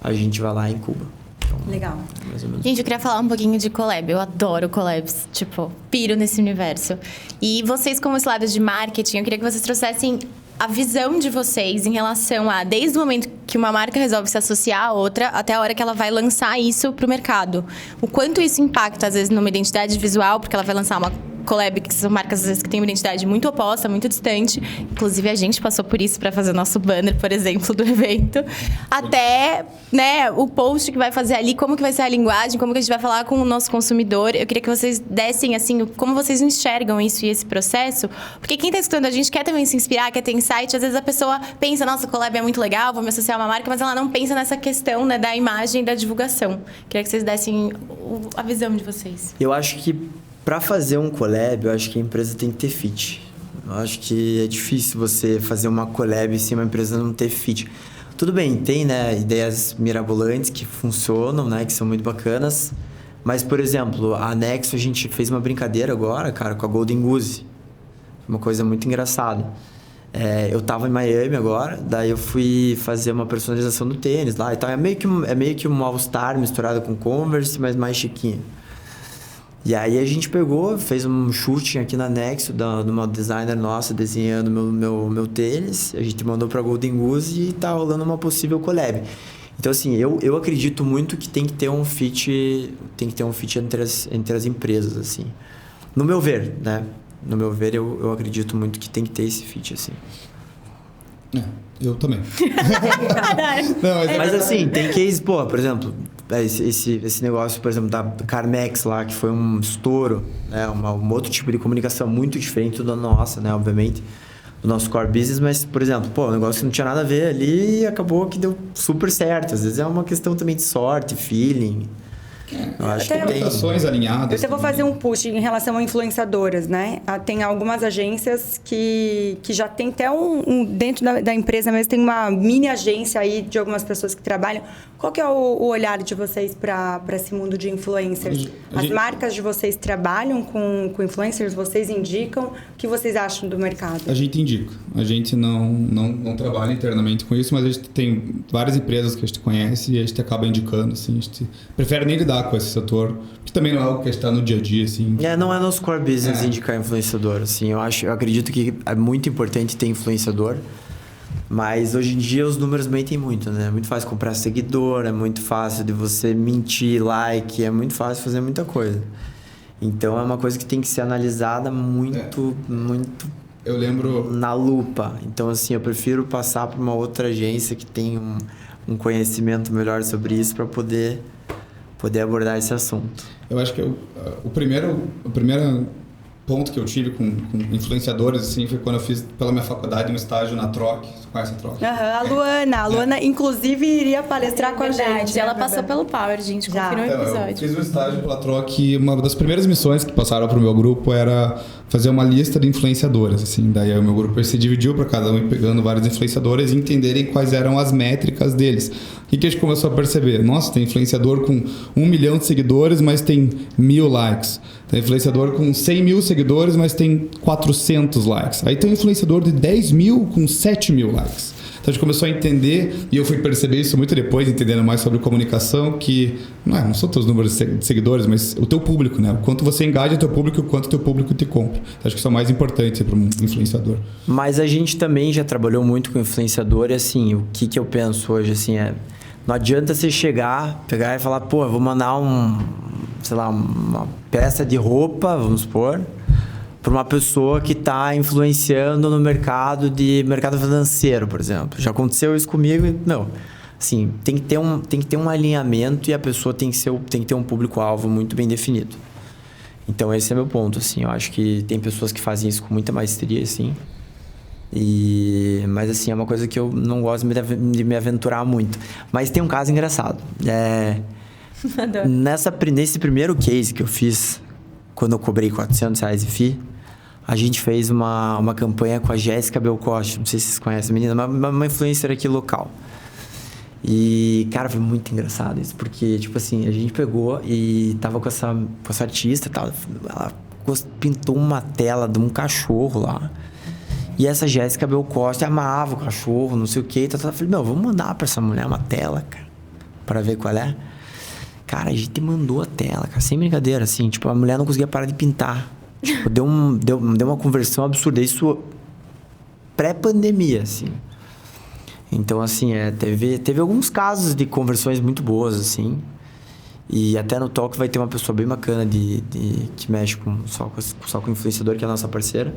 a gente vai lá em Cuba. Então, legal. Mais ou menos. Gente, eu queria falar um pouquinho de collab. Eu adoro collabs. Tipo, piro nesse universo. E vocês, como esse lado de marketing, eu queria que vocês trouxessem a visão de vocês em relação a... Desde o momento que uma marca resolve se associar a outra, até a hora que ela vai lançar isso pro mercado. O quanto isso impacta, às vezes, numa identidade visual, porque ela vai lançar uma collab, que são marcas, às vezes, que têm uma identidade muito oposta, muito distante. Inclusive, a gente passou por isso para fazer o nosso banner, por exemplo, do evento. Até, né, o post que vai fazer ali, como que vai ser a linguagem, como que a gente vai falar com o nosso consumidor. Eu queria que vocês dessem, assim, como vocês enxergam isso e esse processo. Porque quem está escutando a gente quer também se inspirar, quer ter insight. Às vezes a pessoa pensa, nossa, collab é muito legal, vou me associar a uma marca, mas ela não pensa nessa questão, né, da imagem e da divulgação. Queria que vocês dessem a visão de vocês. Eu acho que para fazer um collab, eu acho que a empresa tem que ter fit. Eu acho que é difícil você fazer uma collab sem uma empresa não ter fit. Tudo bem, tem, né, ideias mirabolantes que funcionam, né, que são muito bacanas. Mas, por exemplo, a Nexo, a gente fez uma brincadeira agora, cara, com a Golden Goose. Uma coisa muito engraçada. Eu tava em Miami agora, daí eu fui fazer uma personalização do tênis lá e tal. É meio que um All-Star misturado com Converse, mas mais chiquinho. E aí a gente pegou, fez um shooting aqui na Nexo, de uma designer nossa desenhando meu tênis. A gente mandou pra Golden Goose e tá rolando uma possível collab. Então, assim, eu acredito muito que tem que ter um fit entre as empresas, assim. No meu ver, né? No meu ver, eu acredito muito que tem que ter esse fit, assim. Eu também. Não, mas assim, tem case, pô, por exemplo, esse negócio, por exemplo, da Carmex lá, que foi um estouro, né? Um outro tipo de comunicação muito diferente da nossa, né? Obviamente, do nosso core business, mas, por exemplo, pô, um negócio que não tinha nada a ver ali e acabou que deu super certo. Às vezes é uma questão também de sorte, feeling. Eu acho que tem ações alinhadas. Eu até vou fazer um push em relação a influenciadoras, né? Tem algumas agências que já tem até dentro da empresa mesmo, tem uma mini agência aí de algumas pessoas que trabalham. Qual que é o olhar de vocês para esse mundo de influencers? As marcas de vocês trabalham com influencers? Vocês indicam? O que vocês acham do mercado? A gente indica. A gente não trabalha internamente com isso, mas a gente tem várias empresas que a gente conhece e a gente acaba indicando, assim. A gente prefere nem lidar com esse setor, que também não é algo que está no dia a dia, assim. Não é nosso core business indicar influenciador, assim. Eu acredito que é muito importante ter influenciador, mas hoje em dia os números mentem muito, né? É muito fácil comprar seguidor, é muito fácil de você mentir, like, é muito fácil fazer muita coisa. Então é uma coisa que tem que ser analisada muito eu lembro na lupa. Então, assim, eu prefiro passar para uma outra agência que tem um conhecimento melhor sobre isso para poder abordar esse assunto. Eu acho que o primeiro ponto que eu tive com influenciadores, assim, foi quando eu fiz pela minha faculdade um estágio na Troc. Você conhece a Troc? A Luana, inclusive, iria palestrar com a gente. Ela passou pelo Power, gente, confira o episódio. Eu fiz um estágio pela Troc e uma das primeiras missões que passaram pro meu grupo era fazer uma lista de influenciadores, assim. Daí o meu grupo se dividiu para cada um ir pegando vários influenciadores e entenderem quais eram as métricas deles. O que a gente começou a perceber? Nossa, tem influenciador com 1 milhão de seguidores, mas tem 1.000 likes. Tem influenciador com 100 mil seguidores, mas tem 400 likes. Aí tem um influenciador de 10 mil com 7 mil likes. Então a gente começou a entender, e eu fui perceber isso muito depois, entendendo mais sobre comunicação, que não são teus números de seguidores, mas o teu público, né? O quanto você engaja o teu público e o quanto o teu público te compra. Então, acho que isso é o mais importante para um influenciador. Mas a gente também já trabalhou muito com influenciador e, assim, o que eu penso hoje, assim, não adianta você pegar e falar, pô, eu vou mandar uma peça de roupa, vamos supor, para uma pessoa que está influenciando no mercado financeiro, por exemplo. Já aconteceu isso comigo e, assim, tem que ter um alinhamento e a pessoa tem que ter um público-alvo muito bem definido. Então esse é meu ponto, assim. Eu acho que tem pessoas que fazem isso com muita maestria, assim. Mas assim, é uma coisa que eu não gosto de me aventurar muito. Mas tem um caso engraçado. Nesse primeiro case que eu fiz, quando eu cobrei R$400 de FII, a gente fez uma campanha com a Jéssica Belcoche. Não sei se vocês conhecem a menina, uma influencer aqui local. E, cara, foi muito engraçado isso. Porque, tipo assim, a gente pegou e tava com essa artista e tal. Ela pintou uma tela de um cachorro lá. E essa Jéssica Belcoche amava o cachorro, não sei o quê. Então eu falei, vamos mandar pra essa mulher uma tela, cara, pra ver qual é. Cara, a gente mandou a tela, cara, sem brincadeira, assim. Tipo, a mulher não conseguia parar de pintar. Tipo, deu uma conversão absurda. Isso pré-pandemia, assim. Então, assim, teve alguns casos de conversões muito boas, assim. E até no Talk vai ter uma pessoa bem bacana que mexe só com influenciador, que é a nossa parceira,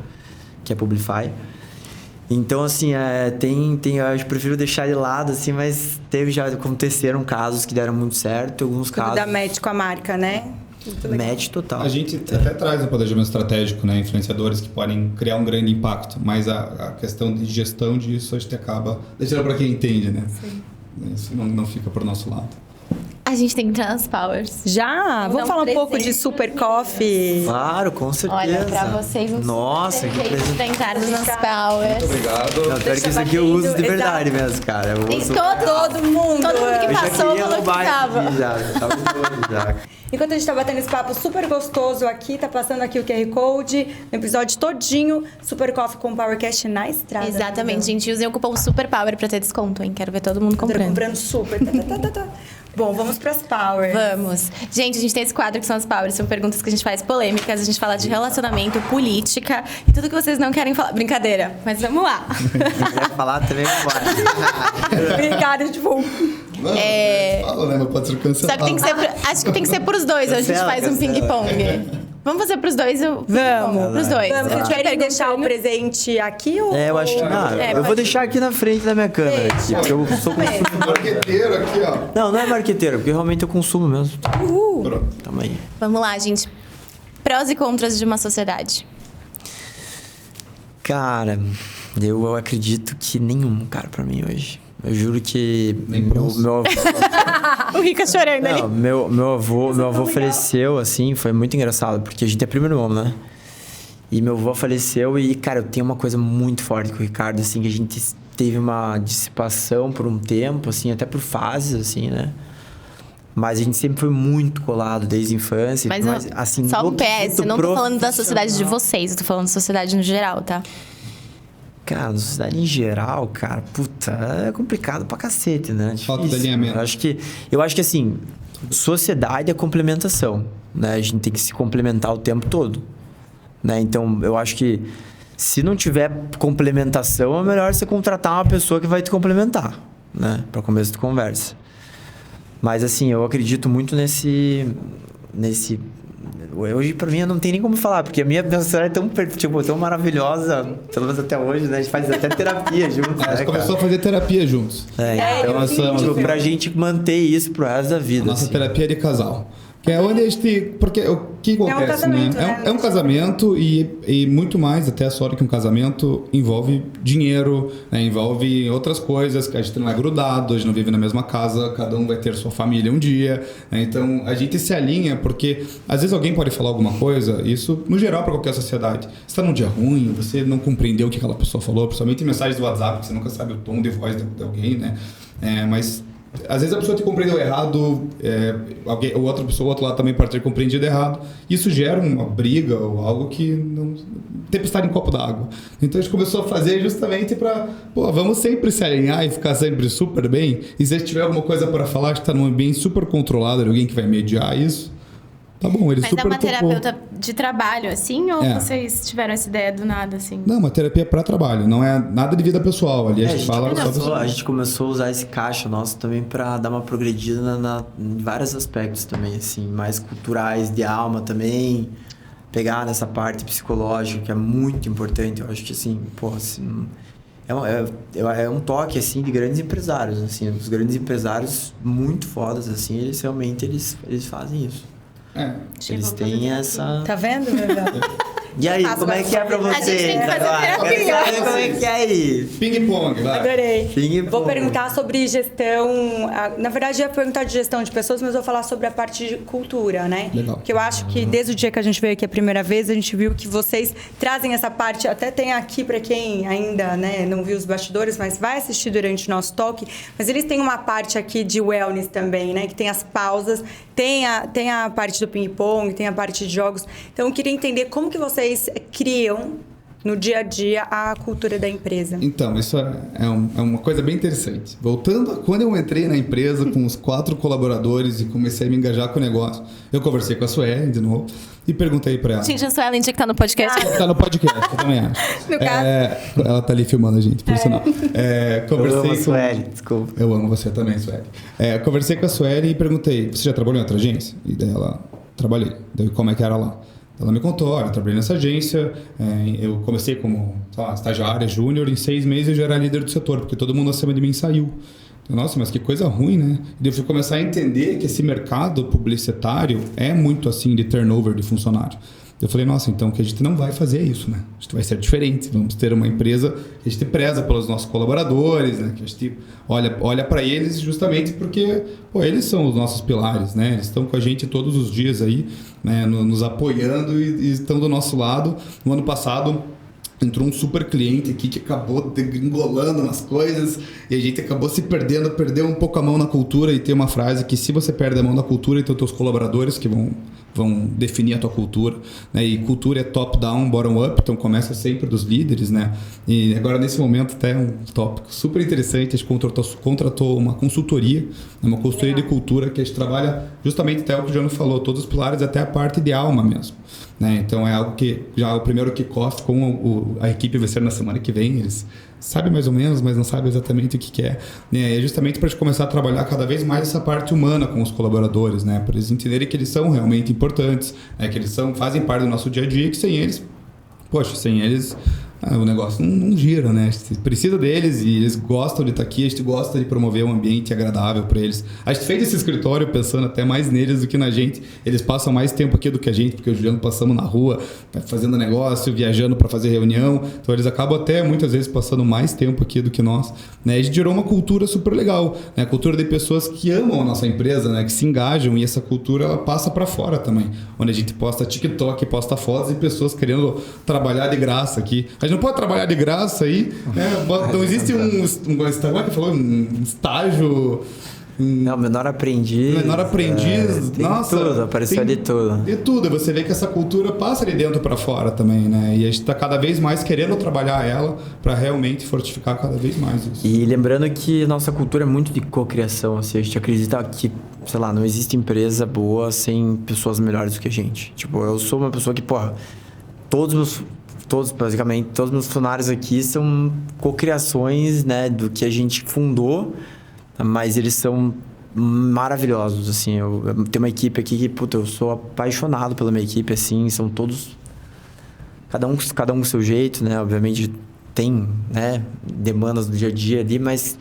que é a Publify. Então, assim, eu prefiro deixar de lado, assim, mas já aconteceram casos que deram muito certo, alguns Tudo casos... dá match com a marca, né? Match total. A gente até traz no planejamento estratégico, né, influenciadores que podem criar um grande impacto, mas a questão de gestão disso a gente acaba deixando para quem entende, né? Sim. Isso não fica por nosso lado. A gente tem que entrar nas powers. Já? Vamos falar um pouco de Super Coffee? Claro, com certeza. Olha, pra vocês um Nossa, que presente. pra entrarmos nas powers. Obrigado. Não, pior que isso aqui eu uso de verdade mesmo, cara. Eu E uso... todo mundo que passou falou que tava. Já tava já. Enquanto a gente tá batendo esse papo super gostoso aqui, tá passando aqui o QR Code, no episódio todinho, Super Coffee com PowerCast na estrada. Exatamente, gente. Usem o cupom SUPERPOWER pra ter desconto, hein? Quero ver todo mundo comprando. Comprando super. Bom, vamos pras Powers. Vamos. Gente, a gente tem esse quadro que são as Powers. São perguntas que a gente faz polêmicas. A gente fala de relacionamento, política e tudo que vocês não querem falar. Brincadeira, mas vamos lá. Quer falar também, bora. Obrigada, tipo... Fala, né? Mas pode ser cancelado. Só que tem que ser... Acho que tem que ser pros dois. Hoje a gente faz um ping-pong. Vamos fazer pros dois? Vamos. Pros dois. Vamos. Vocês querem deixar o presente aqui ou... Eu acho que não. Eu vou deixar aqui na frente da minha câmera. Aqui, porque eu sou Marqueteiro aqui, ó. Não é marqueteiro, porque realmente eu consumo mesmo. Pronto. Tamo aí. Vamos lá, gente. Prós e contras de uma sociedade. Cara, eu acredito que nenhum, cara, pra mim hoje. Eu juro que meu O Rica chorando ali. meu avô faleceu, assim, foi muito engraçado, porque a gente é primo irmão, né? E meu avô faleceu e, cara, eu tenho uma coisa muito forte com o Ricardo, assim, que a gente teve uma dissipação por um tempo, assim, até por fases, assim, né? Mas a gente sempre foi muito colado desde a infância. Mas assim, só um PS, quesito eu não tô falando da sociedade de vocês, eu tô falando da sociedade no geral, tá? Cara, na sociedade em geral, cara, puta, é complicado pra cacete, né? Falta de alinhamento. Eu acho que assim, sociedade é complementação, né? A gente tem que se complementar o tempo todo, né? Então, eu acho que se não tiver complementação, é melhor você contratar uma pessoa que vai te complementar, né? Pra começo de conversa. Mas assim, eu acredito muito nesse... Hoje, pra mim, eu não tenho nem como falar, porque a minha sociedade é tão maravilhosa, pelo menos até hoje, né? A gente faz até terapia juntos, A né, gente começou cara? a fazer terapia juntos. Então, nós somos... tipo, pra gente manter isso pro resto da vida. A nossa assim. terapia de casal. Que é onde a gente... Porque o que acontece, casamento, né? né? É um casamento e muito mais, até só que um casamento envolve dinheiro, né? Envolve outras coisas, que a gente não é grudado, a gente não vive na mesma casa, cada um vai ter sua família um dia, né? Então, a gente se alinha porque, às vezes, alguém pode falar alguma coisa, isso, no geral, para qualquer sociedade. Você tá num dia ruim, você não compreendeu o que aquela pessoa falou, principalmente em mensagens do WhatsApp, que você nunca sabe o tom de voz de alguém, né? Mas... Às vezes a pessoa te compreendeu errado, o outro lado também pode ter compreendido errado. Isso gera uma briga ou algo que não... Tempestade em copo d'água. Então a gente começou a fazer justamente para... vamos sempre se alinhar e ficar sempre super bem. E se tiver alguma coisa para falar, que está num ambiente super controlado, alguém que vai mediar isso, tá bom, ele Mas super é uma topou. terapeuta de trabalho, assim? Ou vocês tiveram essa ideia do nada, assim? Não, uma terapia para trabalho, não é nada de vida pessoal. Ali a gente fala só... A gente começou a usar esse caixa nosso também pra dar uma progredida em vários aspectos também, assim, mais culturais, de alma também, pegar nessa parte psicológica, que é muito importante. Eu acho que, assim, assim, é um toque, assim, de grandes empresários, assim, os grandes empresários muito fodas, assim, eles realmente, eles fazem isso. Eles têm essa... Tá vendo, Bebel? E aí, como é que é pra A gente vocês tem que fazer agora? terapia. Quero saber como é que é aí. Ping-pong, vai. Adorei. Ping-pong. Vou perguntar sobre gestão. Na verdade, eu ia perguntar de gestão de pessoas, mas vou falar sobre a parte de cultura, né? Legal. Que eu acho que desde o dia que a gente veio aqui a primeira vez, a gente viu que vocês trazem essa parte. Até tem aqui para quem ainda não viu os bastidores, mas vai assistir durante o nosso talk. Mas eles têm uma parte aqui de wellness também, né? Que tem as pausas, tem a parte do ping-pong, tem a parte de jogos. Então, eu queria entender como que vocês criam no dia a dia a cultura da empresa. Então, isso é uma coisa bem interessante. Voltando a quando eu entrei na empresa com os 4 colaboradores e comecei a me engajar com o negócio, eu conversei com a Suelen de novo e perguntei pra ela. Gente, a Suelen tinha que estar no podcast. Tá no podcast, eu também acho. No caso. Ela tá ali filmando a gente, por sinal. Conversei Eu amo a com... Sueli, desculpa. Eu amo você também, Sueli. Conversei com a Sueli e perguntei, você já trabalhou em outra agência? E daí ela, trabalhei. Daí como é que era lá? Ela me contou, olha, eu trabalhei nessa agência, eu comecei como estagiária, júnior, em 6 meses eu já era líder do setor, porque todo mundo acima de mim saiu. Nossa, mas que coisa ruim, né? E daí eu fui começar a entender que esse mercado publicitário é muito assim de turnover de funcionário. Eu falei, nossa, então que a gente não vai fazer isso, né? A gente vai ser diferente, vamos ter uma empresa que a gente preza pelos nossos colaboradores, né? Que a gente olha para eles justamente porque, eles são os nossos pilares, né? Eles estão com a gente todos os dias aí, né? Nos apoiando e estão do nosso lado. No ano passado, entrou um super cliente aqui que acabou degringolando nas coisas e a gente acabou se perdendo, perdeu um pouco a mão na cultura. E tem uma frase que se você perde a mão na cultura, então teus colaboradores que vão definir a tua cultura, né? E cultura é top-down, bottom-up, então começa sempre dos líderes, né? E agora nesse momento até um tópico super interessante, a gente contratou uma consultoria, uma consultoria de cultura que a gente trabalha justamente até o que o Jano falou, todos os pilares, até a parte de alma mesmo, né? Então é algo que já é o primeiro kickoff com a equipe vai ser na semana que vem, eles sabem mais ou menos, mas não sabem exatamente o que é. É justamente para a gente começar a trabalhar cada vez mais essa parte humana com os colaboradores, né? Para eles entenderem que eles são realmente importantes, né? Que eles fazem parte do nosso dia a dia, que sem eles, sem eles o negócio não gira, né? A gente precisa deles e eles gostam de estar aqui, a gente gosta de promover um ambiente agradável para eles. A gente fez esse escritório pensando até mais neles do que na gente. Eles passam mais tempo aqui do que a gente, porque o Juliano passamos na rua, fazendo negócio, viajando para fazer reunião. Então eles acabam até muitas vezes passando mais tempo aqui do que nós, né? A gente gerou uma cultura super legal, né? A cultura de pessoas que amam a nossa empresa, né? Que se engajam, e essa cultura ela passa para fora também. Onde a gente posta TikTok, posta fotos e pessoas querendo trabalhar de graça aqui. A gente não pode trabalhar de graça aí, né? Não existe um Instagram que falou, um estágio. Não, menor aprendiz. Nossa. Tudo, apareceu de tudo. De tudo. Você vê que essa cultura passa de dentro para fora também, né? E a gente está cada vez mais querendo trabalhar ela para realmente fortificar cada vez mais isso. E lembrando que nossa cultura é muito de cocriação, assim, a gente acredita que, sei lá, não existe empresa boa sem pessoas melhores do que a gente. Tipo, eu sou uma pessoa que, basicamente, todos os meus funcionários aqui são cocriações, né, do que a gente fundou, mas eles são maravilhosos, assim. Eu tenho uma equipe aqui que, eu sou apaixonado pela minha equipe, assim, são todos... Cada um com seu jeito, né? Obviamente tem, né, demandas do dia a dia ali, mas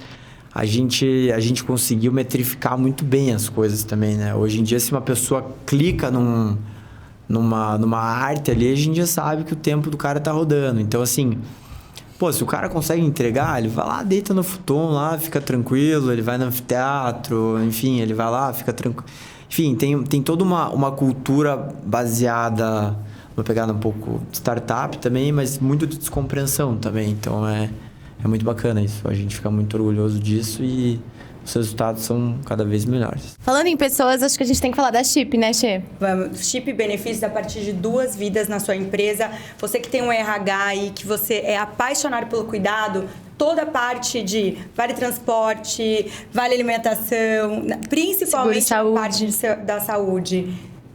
a gente conseguiu metrificar muito bem as coisas também, né? Hoje em dia, se uma pessoa clica numa arte ali, a gente já sabe que o tempo do cara tá rodando. Então, assim, se o cara consegue entregar, ele vai lá, deita no futon lá, fica tranquilo, ele vai no anfiteatro, enfim, ele vai lá, fica tranquilo. Enfim, tem toda uma cultura baseada, uma pegada um pouco startup também, mas muito de descompreensão também. Então, é muito bacana isso. A gente fica muito orgulhoso disso e os resultados são cada vez melhores. Falando em pessoas, acho que a gente tem que falar da Chip, né, Che? Vamos. Chip benefícios a partir de 2 vidas na sua empresa. Você que tem um RH aí, que você é apaixonado pelo cuidado, toda a parte de vale transporte, vale alimentação, principalmente a parte da saúde.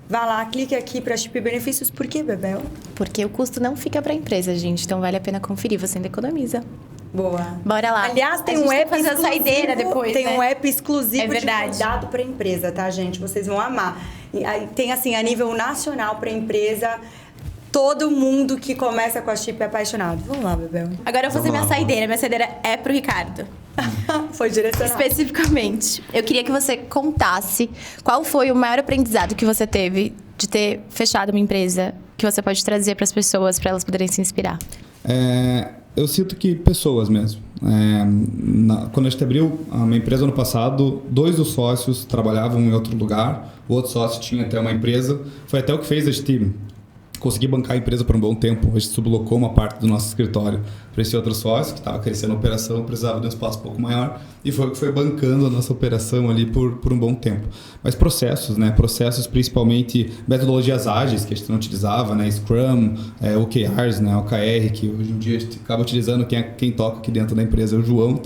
Vá lá, clique aqui para Chip Benefícios. Por quê, Bebel? Porque o custo não fica para a empresa, gente. Então vale a pena conferir, você ainda economiza. Boa. Bora lá. Aliás, tem um app fazer exclusivo. A saideira depois, tem né? um app exclusivo de cuidado para empresa, tá, gente? Vocês vão amar. E aí, tem, assim, a nível nacional para empresa. Todo mundo que começa com a Chip é apaixonado. Vamos lá, Bebel. Agora eu vou fazer minha saideira. Minha saideira é pro Ricardo. Foi direcionado. Especificamente. Eu queria que você contasse qual foi o maior aprendizado que você teve de ter fechado uma empresa que você pode trazer para as pessoas, para elas poderem se inspirar? Eu sinto que pessoas mesmo. Quando a gente abriu uma empresa ano passado, 2 dos sócios trabalhavam em outro lugar, o outro sócio tinha até uma empresa. Foi até o que fez a gente conseguir bancar a empresa por um bom tempo. A gente sublocou uma parte do nosso escritório para esse outro sócio, que estava crescendo a operação, precisava de um espaço um pouco maior, e foi o que foi bancando a nossa operação ali por um bom tempo. Mas processos, né? Processos principalmente metodologias ágeis que a gente não utilizava, né? Scrum, OKRs, né? OKR, que hoje em dia a gente acaba utilizando. Quem toca aqui dentro da empresa é o João,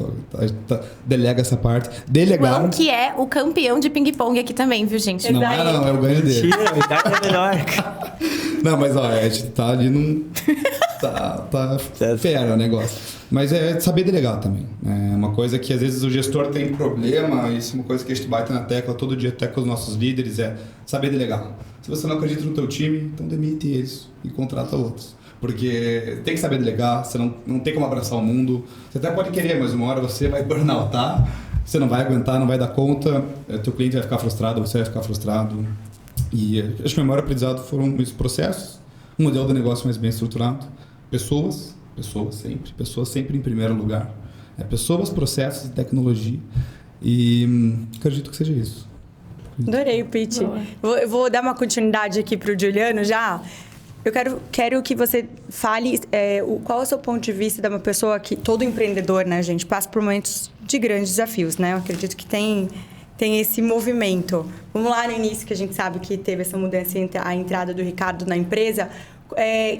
delega essa parte. Delegar. João, que é o campeão de ping-pong aqui também, viu, gente? Não é o ganho dele. Mentira, a idade é melhor, cara. Não, mas ó, a gente tá ali num... Tá fera o negócio. Mas é saber delegar também. É uma coisa que às vezes o gestor tem problema, isso é uma coisa que a gente bate na tecla todo dia, até com os nossos líderes, é saber delegar. Se você não acredita no teu time, então demite eles e contrata outros. Porque tem que saber delegar, você não tem como abraçar o mundo. Você até pode querer, mas uma hora você vai burnoutar, você não vai aguentar, não vai dar conta, teu cliente vai ficar frustrado, você vai ficar frustrado. E acho que o maior aprendizado foram os processos, um modelo de negócio mais bem estruturado, pessoas sempre em primeiro lugar. Pessoas, processos e tecnologia. E acredito que seja isso. Adorei o pitch. Eu vou dar uma continuidade aqui para o Juliano já. Eu quero que você fale qual é o seu ponto de vista de uma pessoa que... Todo empreendedor, né, gente, passa por momentos de grandes desafios, né? Eu acredito que tem esse movimento. Vamos lá no início, que a gente sabe que teve essa mudança entre a entrada do Ricardo na empresa.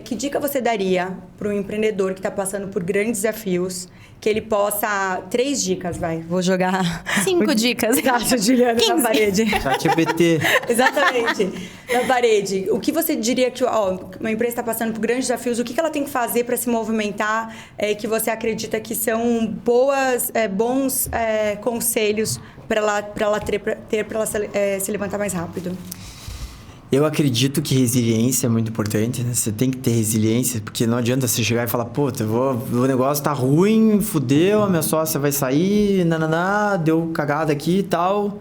Que dica você daria para um empreendedor que está passando por grandes desafios, que ele possa... 3 dicas, vou jogar... 5 dicas. Exato, Juliana, 15. Na parede. ChatGPT. Exatamente, na parede. O que você diria que uma empresa está passando por grandes desafios, o que ela tem que fazer para se movimentar, que você acredita que são bons conselhos para ela se levantar mais rápido? Eu acredito que resiliência é muito importante, né? Você tem que ter resiliência, porque não adianta você chegar e falar, o negócio tá ruim, fudeu, a minha sócia vai sair, deu cagada aqui e tal.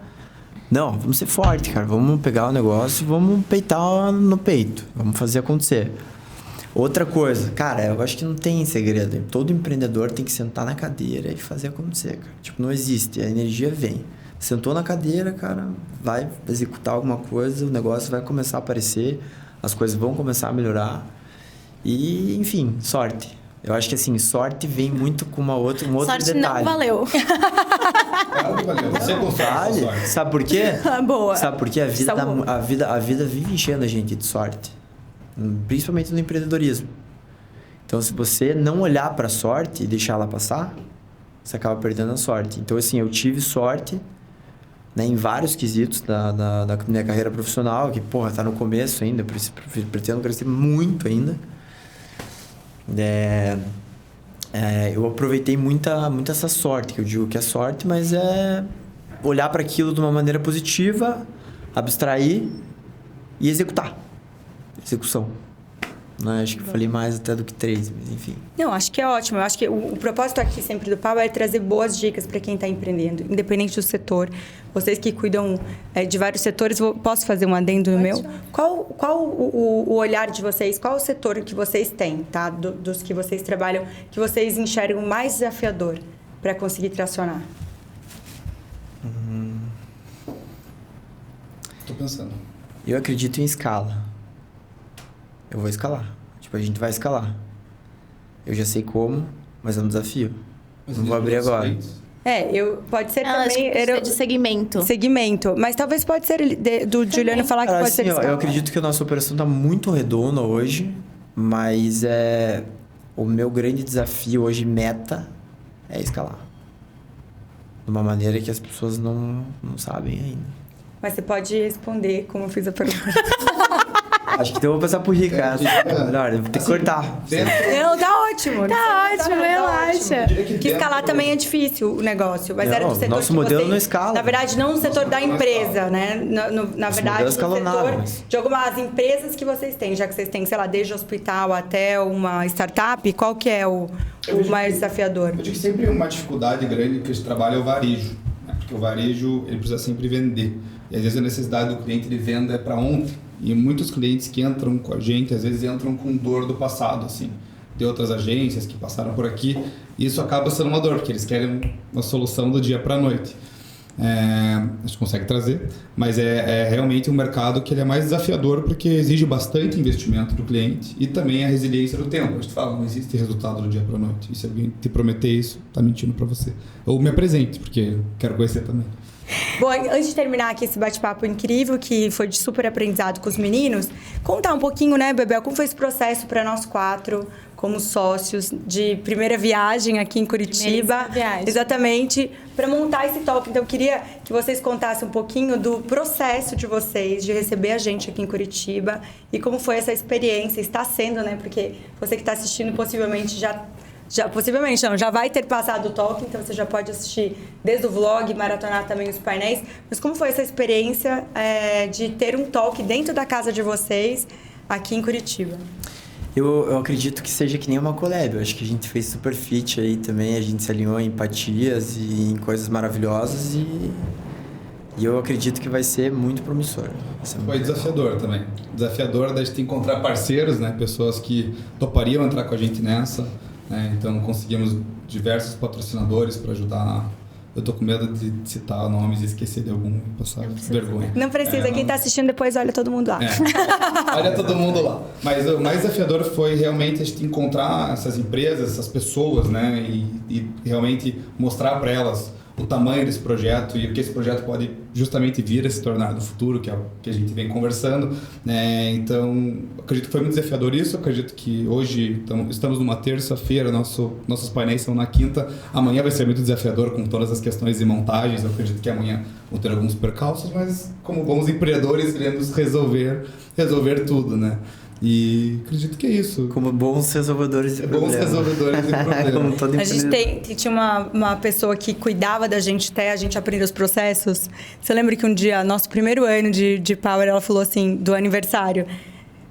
Não, vamos ser forte, cara. Vamos pegar o negócio e vamos peitar no peito. Vamos fazer acontecer. Outra coisa, cara, eu acho que não tem segredo. Todo empreendedor tem que sentar na cadeira e fazer acontecer, cara. Não existe, a energia vem. Sentou na cadeira, cara, vai executar alguma coisa, o negócio vai começar a aparecer, as coisas vão começar a melhorar. E, enfim, sorte. Eu acho que, assim, sorte vem muito com um outro sorte detalhe. Não valeu. Você consegue sorte. Sabe por quê? Boa. Sabe por quê? A vida vive enchendo a gente de sorte. Principalmente no empreendedorismo. Então, se você não olhar para a sorte e deixar ela passar, você acaba perdendo a sorte. Então, assim, eu tive sorte... Né, em vários quesitos da minha carreira profissional, que, tá no começo ainda, pretendo crescer muito ainda. Eu aproveitei muito essa sorte, que eu digo que é sorte, mas é olhar para aquilo de uma maneira positiva, abstrair e executar. Execução. Acho que falei mais até do que 3, mas enfim. Não, acho que é ótimo. Eu acho que o propósito aqui sempre do Power é trazer boas dicas para quem está empreendendo, independente do setor. Vocês que cuidam de vários setores, posso fazer um adendo no meu? Qual o olhar de vocês? Qual o setor que vocês têm, tá? Dos que vocês trabalham, que vocês enxergam mais desafiador para conseguir tracionar? Estou pensando. Eu acredito em escala. Eu vou escalar. A gente vai escalar. Eu já sei como, mas é um desafio. Não vou abrir agora. Pode ser também... Era de segmento. Segmento. Mas talvez pode ser do Juliano falar que pode ser escala. Eu acredito que a nossa operação está muito redonda hoje, mas o meu grande desafio hoje, meta, é escalar. De uma maneira que as pessoas não sabem ainda. Mas você pode responder como eu fiz a pergunta. Acho que então eu vou passar pro Ricardo. Melhor, eu vou ter que cortar. Não, tá ótimo. Tá ótimo, relaxa. Que escalar também é difícil o negócio. Mas era do setor nosso modelo vocês, não escala. Na verdade, não no setor da empresa, né? Na verdade, no setor de algumas empresas que vocês têm. Já que vocês têm, sei lá, desde hospital até uma startup, qual que é o mais desafiador? Eu digo que sempre uma dificuldade grande que a gente trabalha é o varejo. Né? Porque o varejo, ele precisa sempre vender. E às vezes a necessidade do cliente de venda é para ontem. E muitos clientes que entram com a gente, às vezes entram com dor do passado, assim, de outras agências que passaram por aqui. E isso acaba sendo uma dor, porque eles querem uma solução do dia para a noite. A gente consegue trazer, mas é realmente um mercado que ele é mais desafiador porque exige bastante investimento do cliente e também a resiliência do tempo. A gente fala, não existe resultado do dia para a noite. E se alguém te prometer isso, tá mentindo para você. Ou me apresente, porque quero conhecer também. Bom, antes de terminar aqui esse bate-papo incrível, que foi de super aprendizado com os meninos, contar um pouquinho, né, Bebel, como foi esse processo para nós 4, como sócios, de primeira viagem aqui em Curitiba. Viagem. Exatamente, para montar esse talk. Então, eu queria que vocês contassem um pouquinho do processo de vocês, de receber a gente aqui em Curitiba, e como foi essa experiência, está sendo, né, porque você que está assistindo possivelmente já vai ter passado o talk, então você já pode assistir desde o vlog, maratonar também os painéis. Mas como foi essa experiência de ter um talk dentro da casa de vocês aqui em Curitiba? Eu acredito que seja que nem uma collab. Eu acho que a gente fez super fit aí também. A gente se alinhou em empatias e em coisas maravilhosas e eu acredito que vai ser muito promissor. Foi desafiador também. Desafiador da gente encontrar parceiros, né? Pessoas que topariam entrar com a gente nessa. Então conseguimos diversos patrocinadores para ajudar. Eu tô com medo de citar nomes e esquecer de algum e passar vergonha. Não precisa, quem tá assistindo depois olha todo mundo lá. Olha todo mundo lá. Mas o mais desafiador foi realmente a gente encontrar essas empresas, essas pessoas, né? E realmente mostrar para elas o tamanho desse projeto e o que esse projeto pode justamente vir a se tornar no futuro, que é o que a gente vem conversando, né? Então, acredito que foi muito desafiador isso. Acredito que hoje estamos numa terça-feira, nossos painéis são na quinta. Amanhã vai ser muito desafiador com todas as questões de montagens. Eu acredito que amanhã vão ter alguns percalços, mas como bons empreendedores, queremos resolver tudo, né? E acredito que é isso. Como bons resolvedores de problemas. Bons resolvedores de problemas. A gente tinha uma pessoa que cuidava da gente até a gente aprender os processos. Você lembra que um dia, nosso primeiro ano de Power, ela falou assim, do aniversário.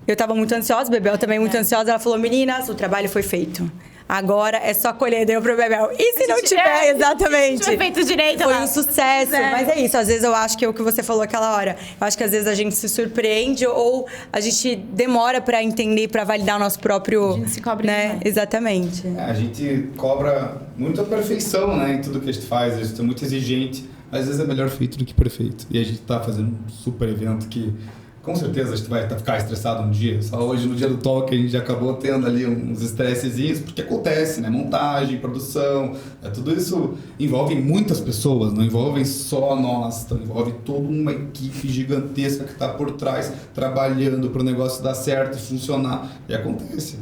Eu tava muito ansiosa, Bebel também muito ansiosa. Ela falou, meninas, o trabalho foi feito. Agora é só colher, deu pro Bebel. E se não tiver, exatamente. Foi feito direito Foi lá. um sucesso. Mas é isso, às vezes eu acho que é o que você falou aquela hora. Eu acho que às vezes a gente se surpreende ou a gente demora pra entender, pra validar o nosso próprio... A gente se cobra demais. Exatamente. A gente cobra muito a perfeição, né, em tudo que a gente faz. A gente é muito exigente. Às vezes é melhor feito do que perfeito. E a gente tá fazendo um super evento que... Com certeza a gente vai ficar estressado um dia. Só hoje, no dia do talk, a gente já acabou tendo ali uns estressezinhos, porque acontece, né? Montagem, produção, tudo isso envolve muitas pessoas, não envolve só nós, então envolve toda uma equipe gigantesca que está por trás, trabalhando para o negócio dar certo e funcionar. E acontece,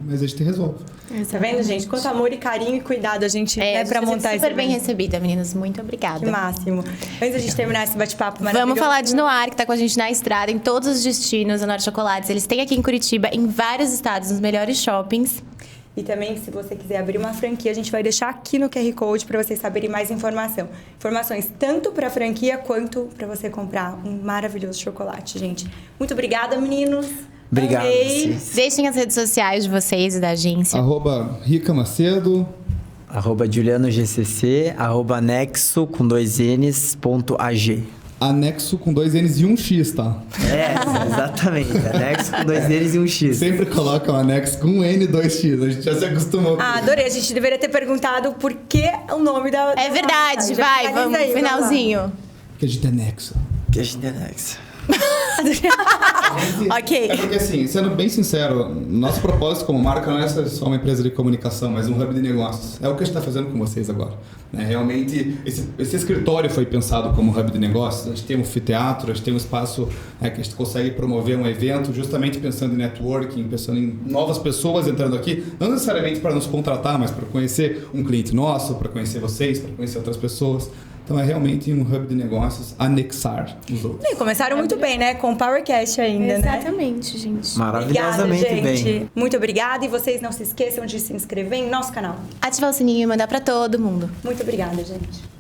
mas a gente resolve. Tá vendo, gente? Quanto amor e carinho e cuidado a gente para montar isso. Super bem recebida, meninas. Muito obrigada. Que máximo. Antes da gente terminar esse bate-papo maravilhoso... Vamos falar de Noir, que tá com a gente na estrada, em todos os destinos, a Noir Chocolates. Eles têm aqui em Curitiba, em vários estados, nos melhores shoppings. E também, se você quiser abrir uma franquia, a gente vai deixar aqui no QR Code para vocês saberem mais informação. Informações tanto para a franquia quanto para você comprar um maravilhoso chocolate, gente. Muito obrigada, meninos. Obrigado. Deixem as redes sociais de vocês e da agência. @Rica Macedo. @JulianoGCC, @Anexo com 2 Ns.ag. Anexo com 2 N's e 1 X, tá? Exatamente. Anexo com 2 N's e 1 X. Sempre coloca o anexo com 1 N e 2 X. A gente já se acostumou com isso. Adorei. A gente deveria ter perguntado por que o nome da... É verdade, vai, vamos, finalzinho. Porque a gente é anexo. Que a gente é anexo. Ok. É porque assim, sendo bem sincero, nosso propósito como marca não é ser só uma empresa de comunicação, mas um hub de negócios. É o que a gente está fazendo com vocês agora. Realmente, esse escritório foi pensado como hub de negócios. A gente tem um anfiteatro, a gente tem um espaço que a gente consegue promover um evento justamente pensando em networking, pensando em novas pessoas entrando aqui, não necessariamente para nos contratar, mas para conhecer um cliente nosso, para conhecer vocês, para conhecer outras pessoas. Então é realmente um hub de negócios anexar os outros. E começaram muito bem, né? Com o PowerCast ainda, Exatamente, gente. Maravilhosamente Obrigada, gente. bem. Muito obrigada. E vocês não se esqueçam de se inscrever em nosso canal. Ativar o sininho e mandar pra todo mundo. Muito obrigada, gente.